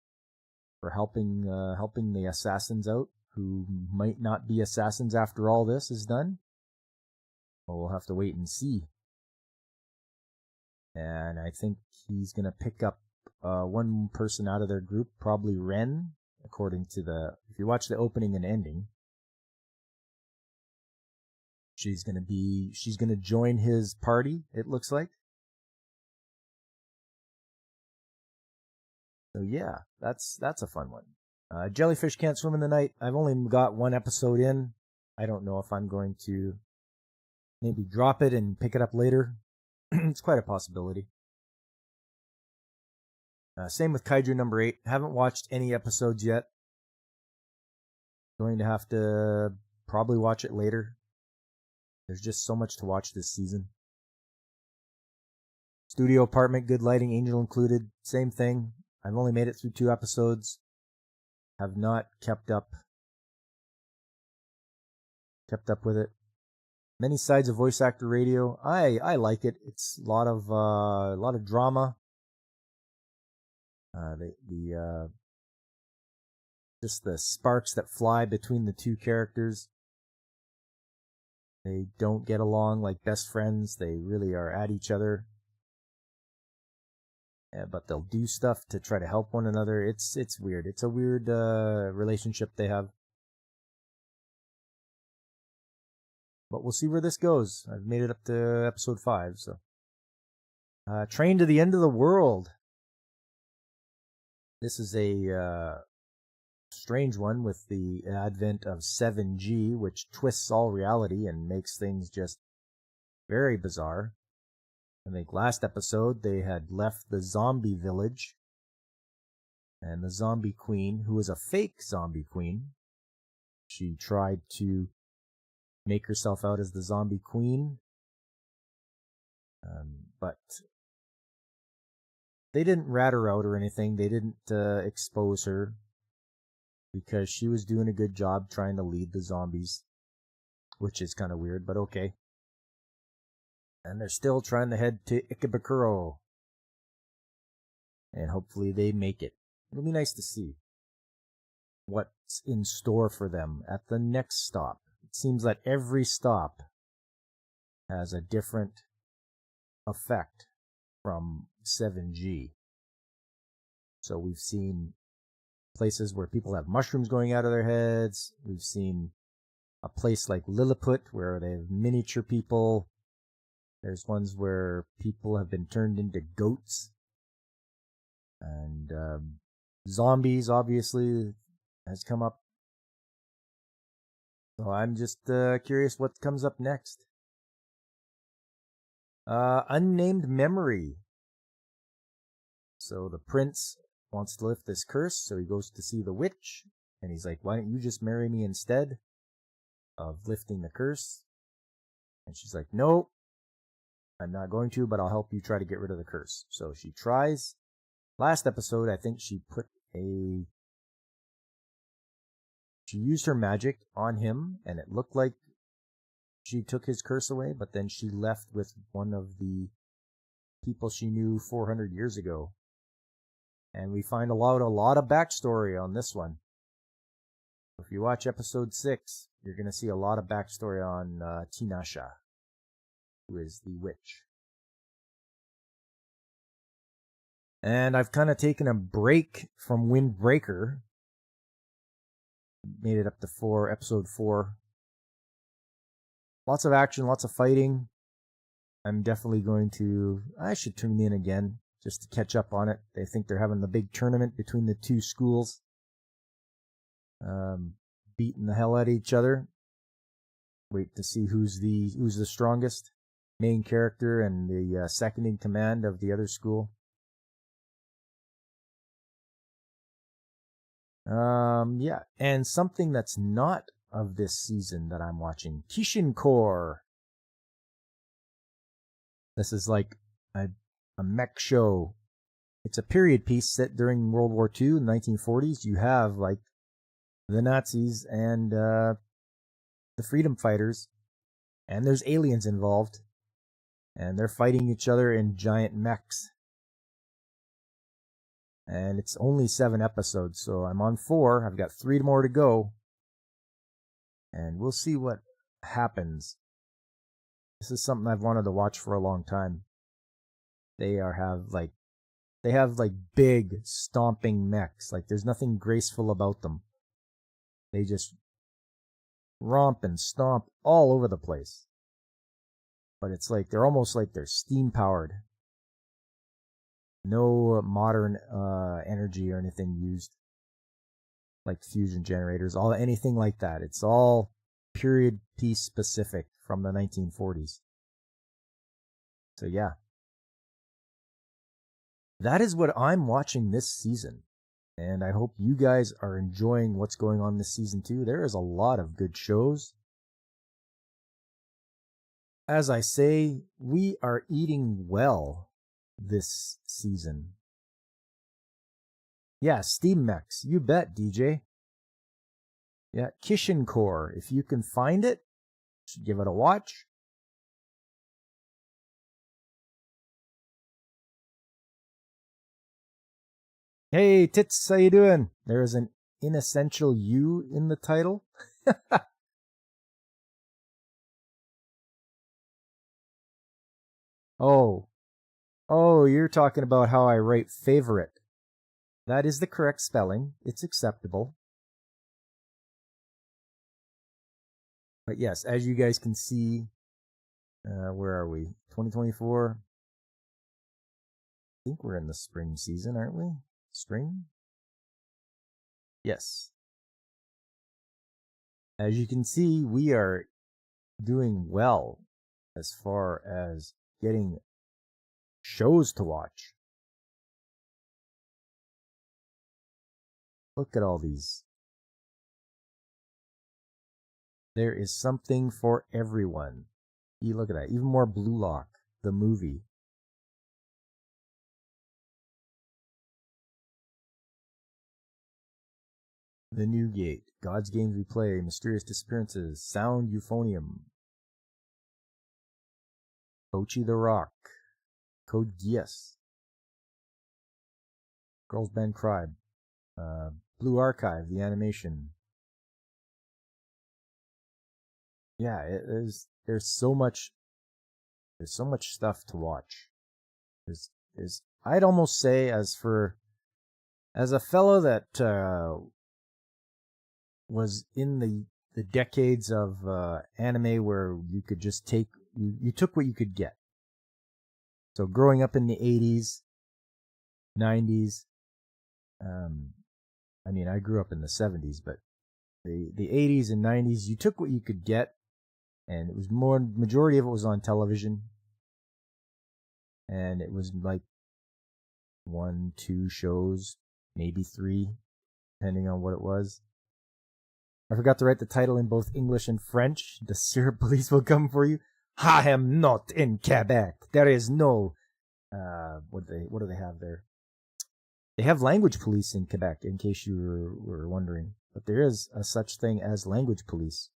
for helping the assassins out, who might not be assassins after all this is done. Well, we'll have to wait and see. And I think he's going to pick up one person out of their group, probably Ren, according to if you watch the opening and ending. She's going to join his party, it looks like. So yeah, that's a fun one. Jellyfish Can't Swim in the Night. I've only got 1 episode in. I don't know if I'm going to maybe drop it and pick it up later. It's quite a possibility. Same with Kaiju number 8. Haven't watched any episodes yet. Going to have to probably watch it later. There's just so much to watch this season. Studio Apartment, Good Lighting, Angel Included, same thing. I've only made it through 2 episodes. Have not kept up with it. Many Sides of Voice Actor Radio. I like it. It's a lot of drama. Just the sparks that fly between the 2 characters. They don't get along like best friends. They really are at each other. but they'll do stuff to try to help one another. It's weird. It's a weird relationship they have. But we'll see where this goes. I've made it up to episode 5, so. Train to the End of the World. This is a strange one with the advent of 7G, which twists all reality and makes things just very bizarre. I think last episode they had left the zombie village, and the zombie queen, who was a fake zombie queen, she tried to make herself out as the zombie queen, but they didn't rat her out or anything. They didn't expose her because she was doing a good job trying to lead the zombies, which is kind of weird, but okay. And they're still trying to head to Ikebukuro, and hopefully they make it. It'll be nice to see what's in store for them at the next stop. It seems that every stop has a different effect from 7G. So we've seen places where people have mushrooms going out of their heads. We've seen a place like Lilliput where they have miniature people. There's ones where people have been turned into goats. And zombies, obviously, has come up. So I'm just curious what comes up next. Unnamed Memory. So the prince wants to lift this curse, so he goes to see the witch, and he's like, why don't you just marry me instead of lifting the curse? And she's like, no, I'm not going to, but I'll help you try to get rid of the curse. So she tries. Last episode, I think she used her magic on him, and it looked like she took his curse away, but then she left with one of the people she knew 400 years ago. And we find a lot of backstory on this one. If you watch episode 6, you're going to see a lot of backstory on Tinasha, who is the witch. And I've kind of taken a break from Windbreaker. Made it up to episode 4. Lots of action, lots of fighting. I'm definitely I should tune in again just to catch up on it. They think they're having the big tournament between the two schools. Beating the hell out of each other. Wait to see who's the strongest main character and the second in command of the other school. Yeah, and something that's not of this season that I'm watching, Kishin Core. This is like a mech show. It's a period piece set during World War II, 1940s. You have like the Nazis and the freedom fighters, and there's aliens involved, and they're fighting each other in giant mechs. And it's only 7 episodes, so I'm on 4. I've got 3 more to go. And we'll see what happens. This is something I've wanted to watch for a long time. They have big stomping mechs. Like there's nothing graceful about them. They just romp and stomp all over the place. But it's like they're almost like they're steam powered. No modern energy or anything used, like fusion generators, anything like that. It's all period piece specific from the 1940s. So yeah, that is what I'm watching this season, and I hope you guys are enjoying what's going on this season too. There is a lot of good shows. As I say, we are eating well this season. Yeah, Steam Mechs. You bet, DJ. Yeah, Kishin Core. If you can find it, you should give it a watch. Hey, Tits, how you doing? There is an inessential U in the title. Oh, Oh, you're talking about how I write favorite. That is the correct spelling. It's acceptable. But yes, as you guys can see, where are we? 2024. I think we're in the spring season, aren't we? Spring? Yes. As you can see, we are doing well as far as getting shows to watch. Look at all these. There is something for everyone. You look at that. Even more Blue Lock, the movie. The New Gate, God's Games We Play, Mysterious Disappearances, Sound Euphonium, Kochi the Rock, Code Geass, Girls Band Cry, Blue Archive, the animation. Yeah, there's so much stuff to watch. I'd almost say as a fellow that was in the decades of anime where you could just you took what you could get. So growing up in the 80s, 90s, I mean, I grew up in the 70s, but the 80s and 90s, you took what you could get, and it was majority of it was on television, and it was like 1, 2 shows, maybe 3, depending on what it was. I forgot to write the title in both English and French. The syrup police will come for you. I am not in Quebec. There is no, what do they have there? They have language police in Quebec, in case you were wondering. But there is a such thing as language police.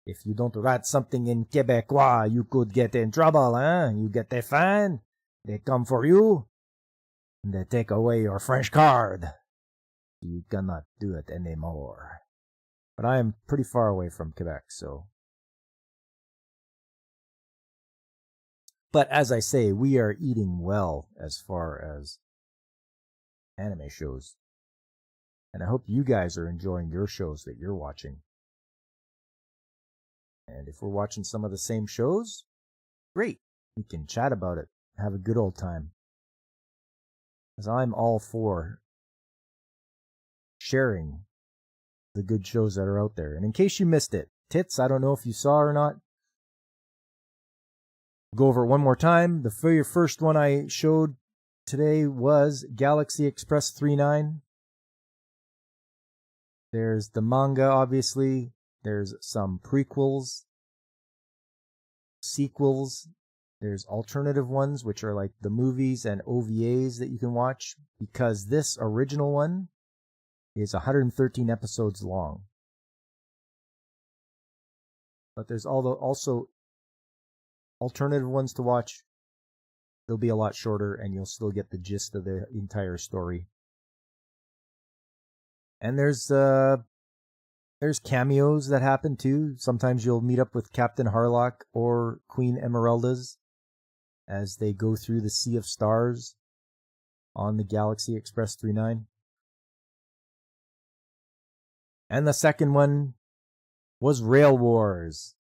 If you don't write something in Quebecois, you could get in trouble, huh? You get a fine, they come for you, and they take away your French card. You cannot do it anymore. But I am pretty far away from Quebec, so. But as I say, we are eating well as far as anime shows. And I hope you guys are enjoying your shows that you're watching. And if we're watching some of the same shows, great. We can chat about it, have a good old time. Because I'm all for sharing the good shows that are out there. And in case you missed it, Tits, I don't know if you saw or not. Go over it one more time. The very first one I showed today was Galaxy Express 39. There's the manga, obviously. There's some prequels, sequels. There's alternative ones, which are like the movies and OVAs that you can watch, because this original one is 113 episodes long. But there's also alternative ones to watch. They'll be a lot shorter, and you'll still get the gist of the entire story. And there's cameos that happen too. Sometimes you'll meet up with Captain Harlock or Queen Emeraldas as they go through the Sea of Stars on the Galaxy Express 39. And the second one was Rail Wars,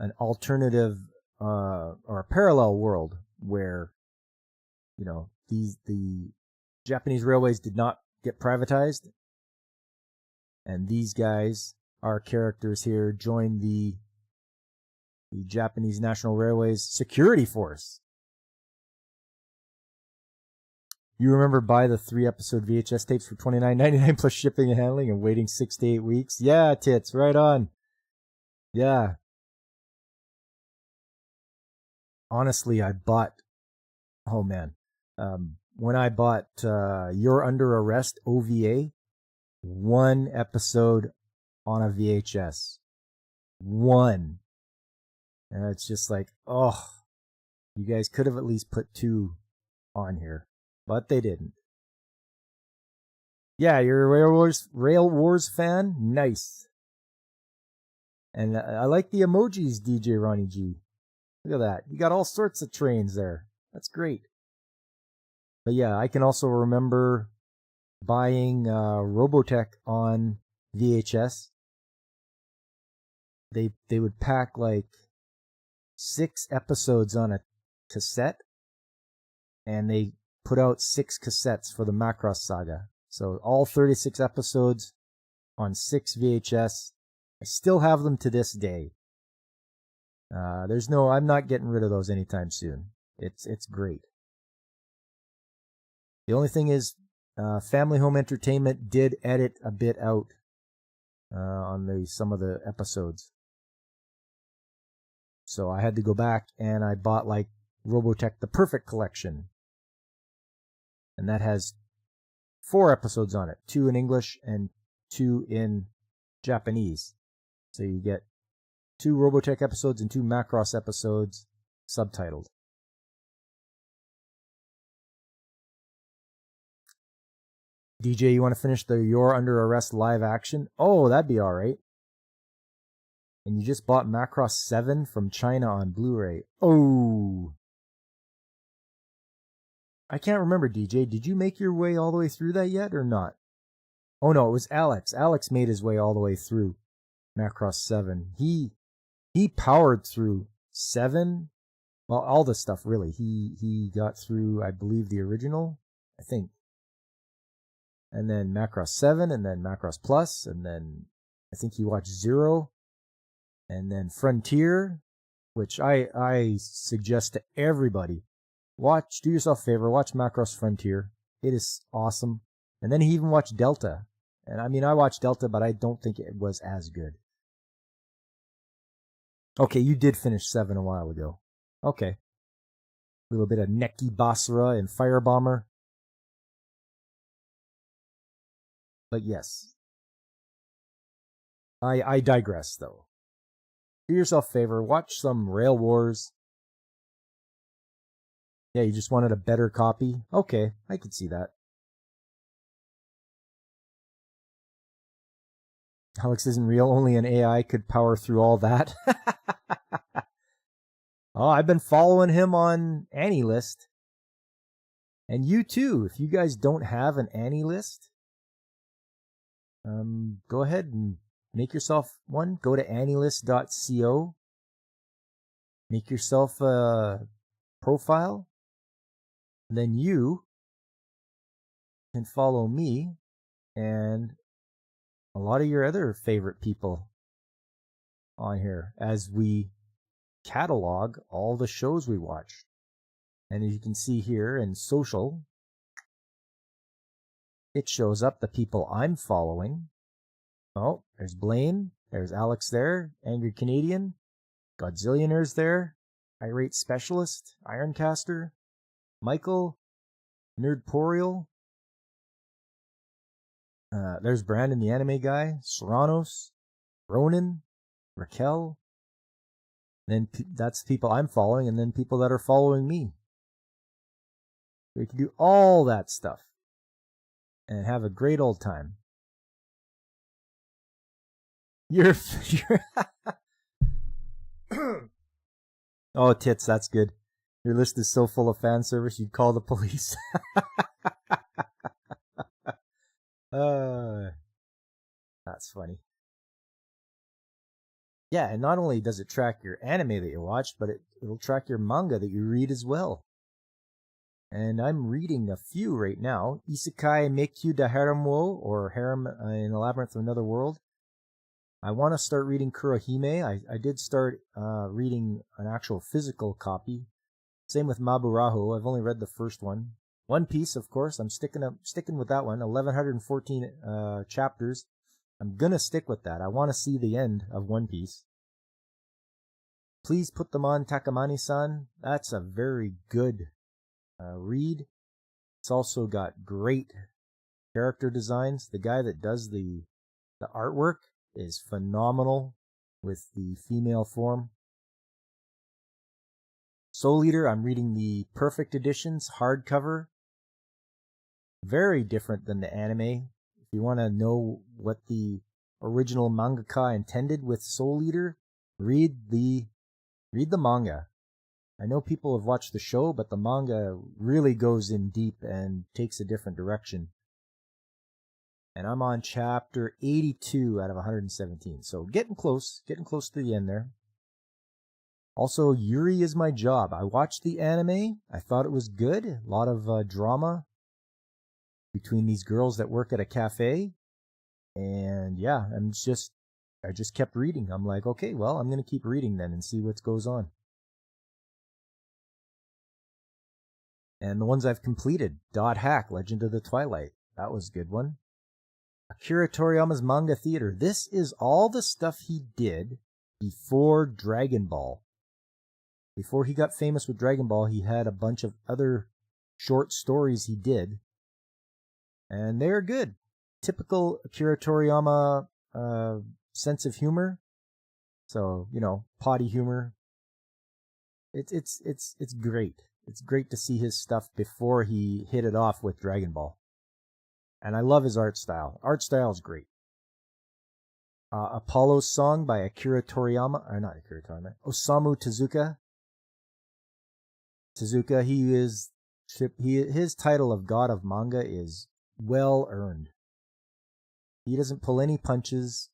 an alternative or a parallel world where, you know, the Japanese railways did not get privatized, and these guys, our characters here, joined the Japanese National Railways security force. You remember buy the 3-episode VHS tapes for $29.99 plus shipping and handling and waiting 6 to 8 weeks? Yeah, Tits, right on. Yeah. Honestly, I bought, oh man, when I bought You're Under Arrest OVA, 1 episode on a VHS. 1. And it's just like, oh, you guys could have at least put 2 on here, but they didn't. Yeah, you're a Rail Wars fan? Nice. And I like the emojis, DJ Ronnie G. Look at that. You got all sorts of trains there. That's great. But yeah, I can also remember buying Robotech on VHS. They would pack like 6 episodes on a cassette, and they put out 6 cassettes for the Macross Saga. So all 36 episodes on 6 VHS. I still have them to this day. I'm not getting rid of those anytime soon. It's great. The only thing is, Family Home Entertainment did edit a bit out on some of the episodes. So I had to go back and I bought like Robotech The Perfect Collection. And that has 4 episodes on it, 2 in English and 2 in Japanese. So you get 2 Robotech episodes and 2 Macross episodes subtitled. DJ, you want to finish the You're Under Arrest live action? Oh, that'd be alright. And you just bought Macross 7 from China on Blu-ray. Oh! I can't remember, DJ. Did you make your way all the way through that yet or not? Oh no, it was Alex. Alex made his way all the way through Macross 7. He powered through 7. Well, all the stuff, really. He got through, I believe, the original, I think. And then Macross 7, and then Macross Plus, and then I think he watched 0, and then Frontier, which I suggest to everybody. Do yourself a favor, watch Macross Frontier. It is awesome. And then he even watched Delta. And I mean, I watched Delta, but I don't think it was as good. Okay, you did finish 7 a while ago. Okay. A little bit of Neki Basra and Firebomber. But yes. I digress, though. Do yourself a favor, watch some Rail Wars. Yeah, you just wanted a better copy? Okay, I could see that. Alex isn't real, only an AI could power through all that. Oh, I've been following him on AniList. And you too, if you guys don't have an AniList, go ahead and make yourself one. Go to anilist.co. Make yourself a profile. And then you can follow me and a lot of your other favorite people on here as we catalog all the shows we watch. And as you can see here in social, it shows up the people I'm following. Oh, there's Blaine, there's Alex there, Angry Canadian, Godzillionaires there, Irate Specialist, Ironcaster, Michael, Nerdporial. There's Brandon the Anime Guy, Serranos, Ronan, Raquel. Then that's people I'm following, and then people that are following me. We can do all that stuff and have a great old time. You're Oh, tits, that's good. Your list is so full of fan service, you'd call the police. That's funny. Yeah, and not only does it track your anime that you watch, but it'll track your manga that you read as well. And I'm reading a few right now. Isekai Meikyu da Harem wo, or Harem in the Labyrinth of Another World. I want to start reading Kurohime. I did start reading an actual physical copy. Same with Maburaho. I've only read the first one. One Piece, of course. I'm sticking with that one. 1114 chapters. I'm gonna stick with that. I want to see the end of One Piece. Please put them on Takamani-san. That's a very good read. It's also got great character designs. The guy that does the artwork is phenomenal with the female form. Soul Eater, I'm reading the Perfect Editions hardcover. Very different than the anime. If you want to know what the original mangaka intended with Soul Eater, read the manga. I know people have watched the show, but the manga really goes in deep and takes a different direction. And I'm on chapter 82 out of 117. So getting close to the end there. Also, Yuri is My Job. I watched the anime. I thought it was good. A lot of drama between these girls that work at a cafe. And yeah, I just kept reading. I'm like, okay, well, I'm going to keep reading then and see what goes on. And the ones I've completed, Dot Hack, Legend of the Twilight. That was a good one. Akira Toriyama's Manga Theater. This is all the stuff he did before Dragon Ball. Before he got famous with Dragon Ball, he had a bunch of other short stories he did. And they're good. Typical Akira Toriyama sense of humor. So, potty humor. It's great. It's great to see his stuff before he hit it off with Dragon Ball. And I love his art style. Art style is great. Apollo's Song by Akira Toriyama. Or not Akira Toriyama. Osamu Tezuka. Tezuka, his title of God of Manga is well earned. He doesn't pull any punches.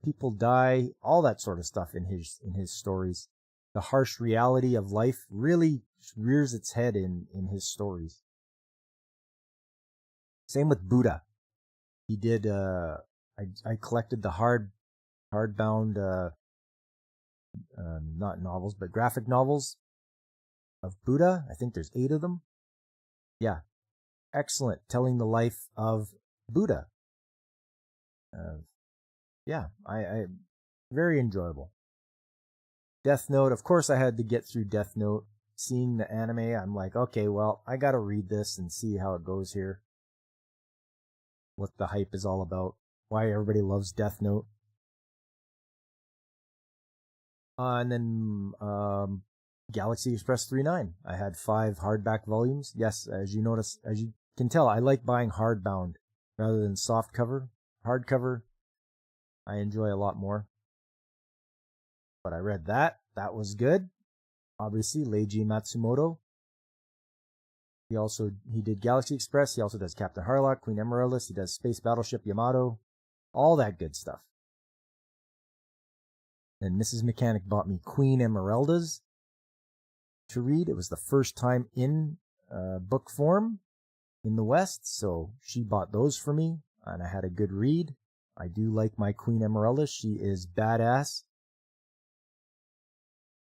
People die, all that sort of stuff in his stories. The harsh reality of life really rears its head in his stories. Same with Buddha. He did, I collected the hardbound, not novels, but graphic novels of Buddha. I think there's 8 of them. Yeah. Excellent. Telling the life of Buddha. I very enjoyable. Death Note. Of course I had to get through Death Note. Seeing the anime, I'm like, okay, well, I gotta read this and see how it goes here. What the hype is all about. Why everybody loves Death Note. And then Galaxy Express 39. I had 5 hardback volumes. Yes, as you can tell, I like buying hardbound rather than soft cover. Hardcover, I enjoy a lot more. But I read that. That was good. Obviously, Leiji Matsumoto. He did Galaxy Express. He also does Captain Harlock, Queen Emeraldus. He does Space Battleship Yamato. All that good stuff. And Mrs. Mechanic bought me Queen Emeraldas to read. It was the first time in book form in the West, so she bought those for me, and I had a good read. I do like my Queen Emeraldus. She is badass.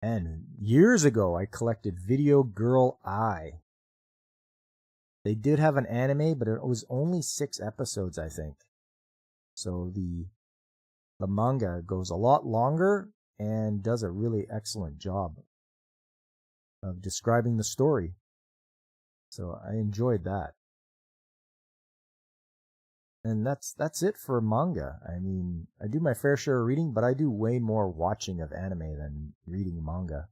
And years ago, I collected Video Girl Eye. They did have an anime, but it was only 6 episodes, I think. So the manga goes a lot longer and does a really excellent job of describing the story. So I enjoyed that. And that's it for manga. I mean, I do my fair share of reading, but I do way more watching of anime than reading manga.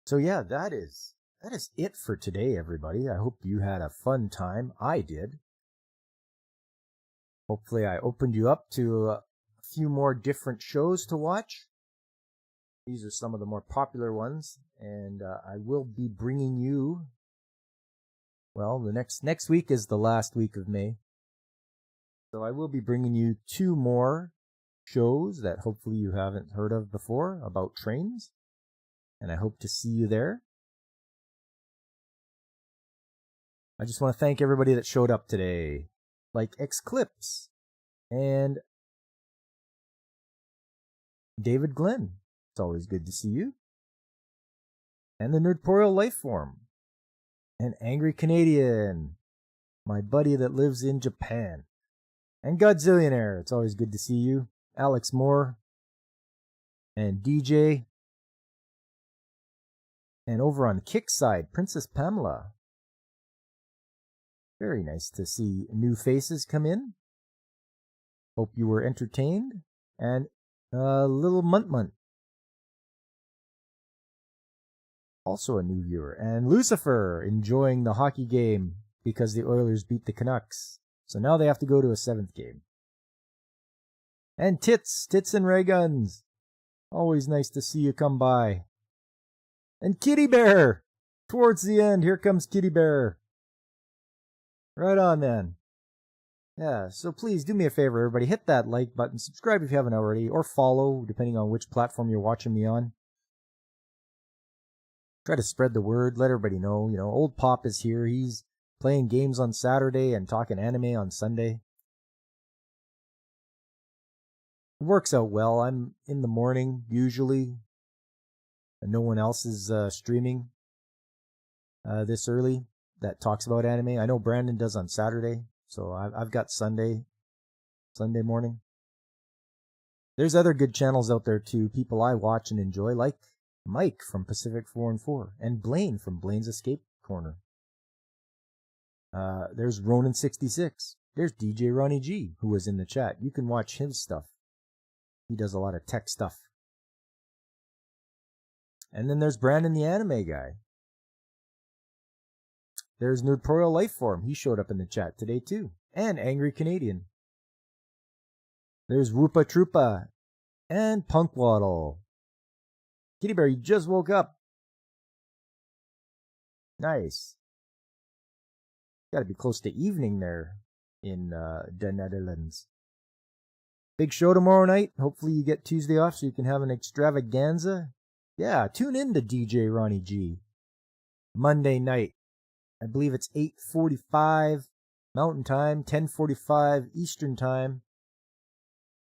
So yeah, that is it for today, everybody. I hope you had a fun time. I did. Hopefully I opened you up to a few more different shows to watch. These are some of the more popular ones, and I will be bringing you, well, the next week is the last week of May. So I will be bringing you 2 more shows that hopefully you haven't heard of before about trains. And I hope to see you there. I just want to thank everybody that showed up today, like Xclips and David Glenn. It's always good to see you. And the Nerdporial Lifeform. And Angry Canadian, my buddy that lives in Japan. And Godzillionaire, it's always good to see you. Alex Moore. And DJ. And over on Kickside, Princess Pamela. Very nice to see new faces come in. Hope you were entertained. And Little Munt. Also a new viewer. And Lucifer enjoying the hockey game because the Oilers beat the Canucks. So now they have to go to a 7th game. And Tits and Ray Guns. Always nice to see you come by. And Kitty Bear. Towards the end, here comes Kitty Bear. Right on, man. Yeah, so please do me a favor, everybody. Hit that like button. Subscribe if you haven't already. Or follow, depending on which platform you're watching me on. Try to spread the word. Let everybody know. You know, Old Pop is here. He's playing games on Saturday and talking anime on Sunday. It works out well. I'm in the morning, usually. And no one else is streaming this early that talks about anime. I know Brandon does on Saturday. So I've got Sunday morning. There's other good channels out there too, people I watch and enjoy, like Mike from Pacific 4 and 4, and Blaine from Blaine's Escape Corner. There's Ronan66. There's DJ Ronnie G, who was in the chat. You can watch his stuff. He does a lot of tech stuff. And then there's Brandon the Anime Guy. There's Nerdtorial Lifeform. He showed up in the chat today too. And Angry Canadian. There's Whoopa Troopa. And Punkwaddle. Kitty Bear, you just woke up. Nice. Gotta be close to evening there in the Netherlands. Big show tomorrow night. Hopefully you get Tuesday off so you can have an extravaganza. Yeah, tune in to DJ Ronnie G. Monday night. I believe it's 8:45 Mountain Time, 10:45 Eastern Time.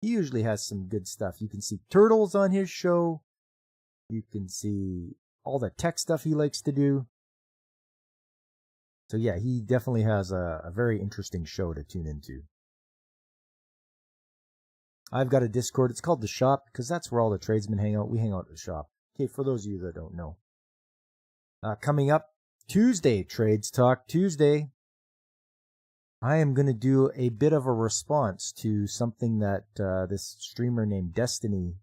He usually has some good stuff. You can see Turtles on his show. You can see all the tech stuff he likes to do. So yeah, he definitely has a very interesting show to tune into. I've got a Discord. It's called The Shop because that's where all the tradesmen hang out. We hang out at the shop. Okay, for those of you that don't know. Coming up Tuesday, Trades Talk Tuesday. I am going to do a bit of a response to something that this streamer named Destiny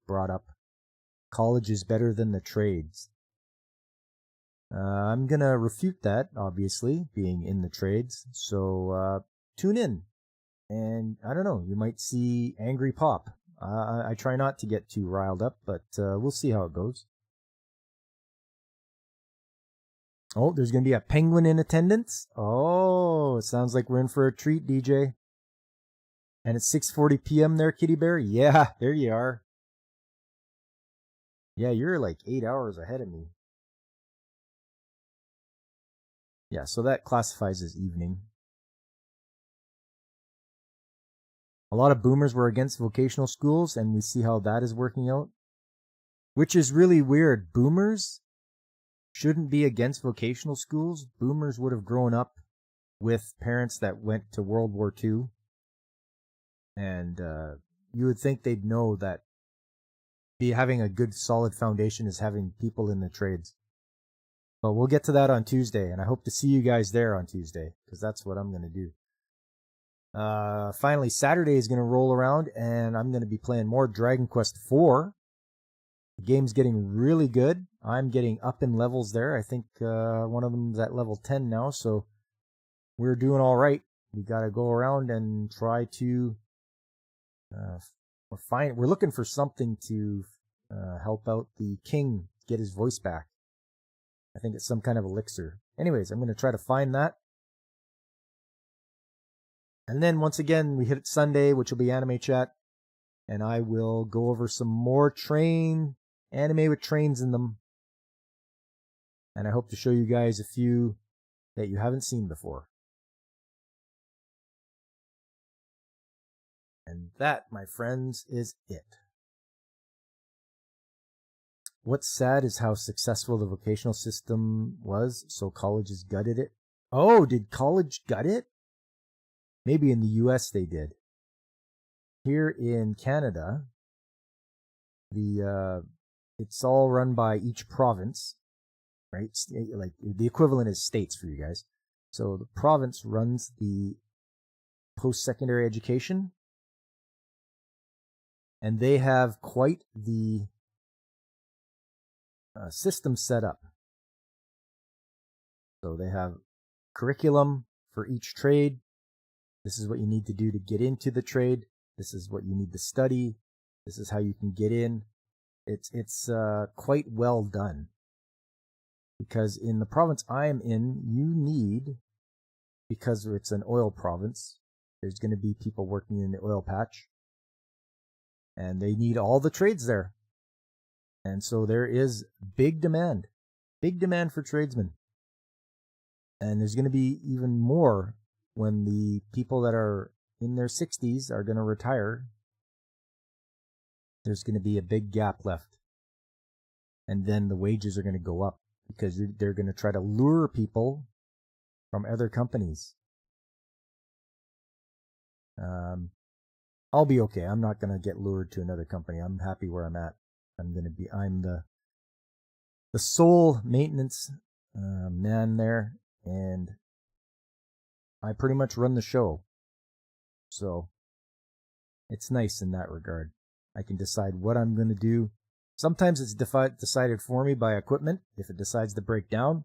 brought up. College is better than the trades. I'm going to refute that, obviously, being in the trades. So tune in. And I don't know, you might see Angry Pop. I try not to get too riled up, but we'll see how it goes. Oh, there's going to be a penguin in attendance. Oh, it sounds like we're in for a treat, DJ. And it's 6:40 p.m. there, Kitty Bear? Yeah, there you are. Yeah, you're like 8 hours ahead of me. Yeah, so that classifies as evening. A lot of boomers were against vocational schools, and we see how that is working out. Which is really weird. Boomers shouldn't be against vocational schools. Boomers would have grown up with parents that went to World War II. And you would think they'd know that having a good solid foundation is having people in the trades. But we'll get to that on Tuesday, and I hope to see you guys there on Tuesday, because that's what I'm going to do. Finally, Saturday is going to roll around, and I'm going to be playing more Dragon Quest IV. The game's getting really good. I'm getting up in levels there. I think one of them's at level 10 now, so we're doing all right. We got to go around and try to we're looking for something to help out the king get his voice back. I think it's some kind of elixir. Anyways, I'm going to try to find that. And then once again, we hit Sunday, which will be Anime Chat. And I will go over some more anime with trains in them. And I hope to show you guys a few that you haven't seen before. And that, my friends, is it. What's sad is how successful the vocational system was, so colleges gutted it. Oh, did college gut it? Maybe in the US they did. Here in Canada, it's all run by each province, right? Like the equivalent is states for you guys. So the province runs the post-secondary education, and they have quite the system set up. So they have curriculum for each trade. This is what you need to do to get into the trade. This is what you need to study. This is how you can get in. It's quite well done. Because in the province I am in, you need, because it's an oil province, there's going to be people working in the oil patch. And they need all the trades there. And so there is big demand for tradesmen. And there's going to be even more when the people that are in their 60s are going to retire. There's going to be a big gap left. And then the wages are going to go up because they're going to try to lure people from other companies. I'll be okay. I'm not going to get lured to another company. I'm happy where I'm at. I'm the sole maintenance man there, and I pretty much run the show. So it's nice in that regard. I can decide what I'm going to do. Sometimes it's decided for me by equipment. If it decides to break down,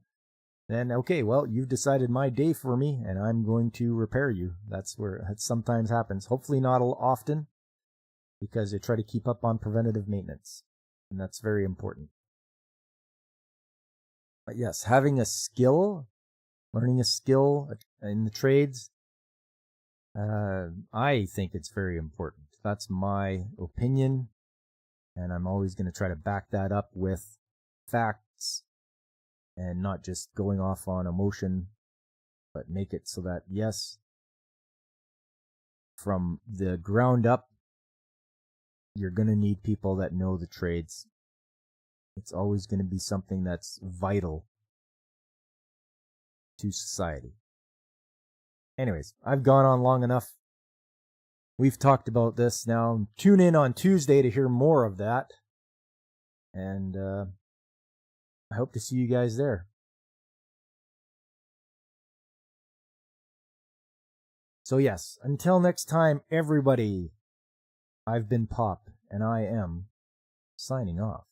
then okay, well, you've decided my day for me, and I'm going to repair you. That's where it sometimes happens. Hopefully not often, because they try to keep up on preventative maintenance, and that's very important. But yes, having a skill, learning a skill in the trades, I think it's very important. That's my opinion, and I'm always going to try to back that up with facts and not just going off on emotion, but make it so that, yes, from the ground up, you're going to need people that know the trades. It's always going to be something that's vital to society. Anyways, I've gone on long enough. We've talked about this now. Tune in on Tuesday to hear more of that. And I hope to see you guys there. So yes, until next time, everybody, I've been Pop, and I am signing off.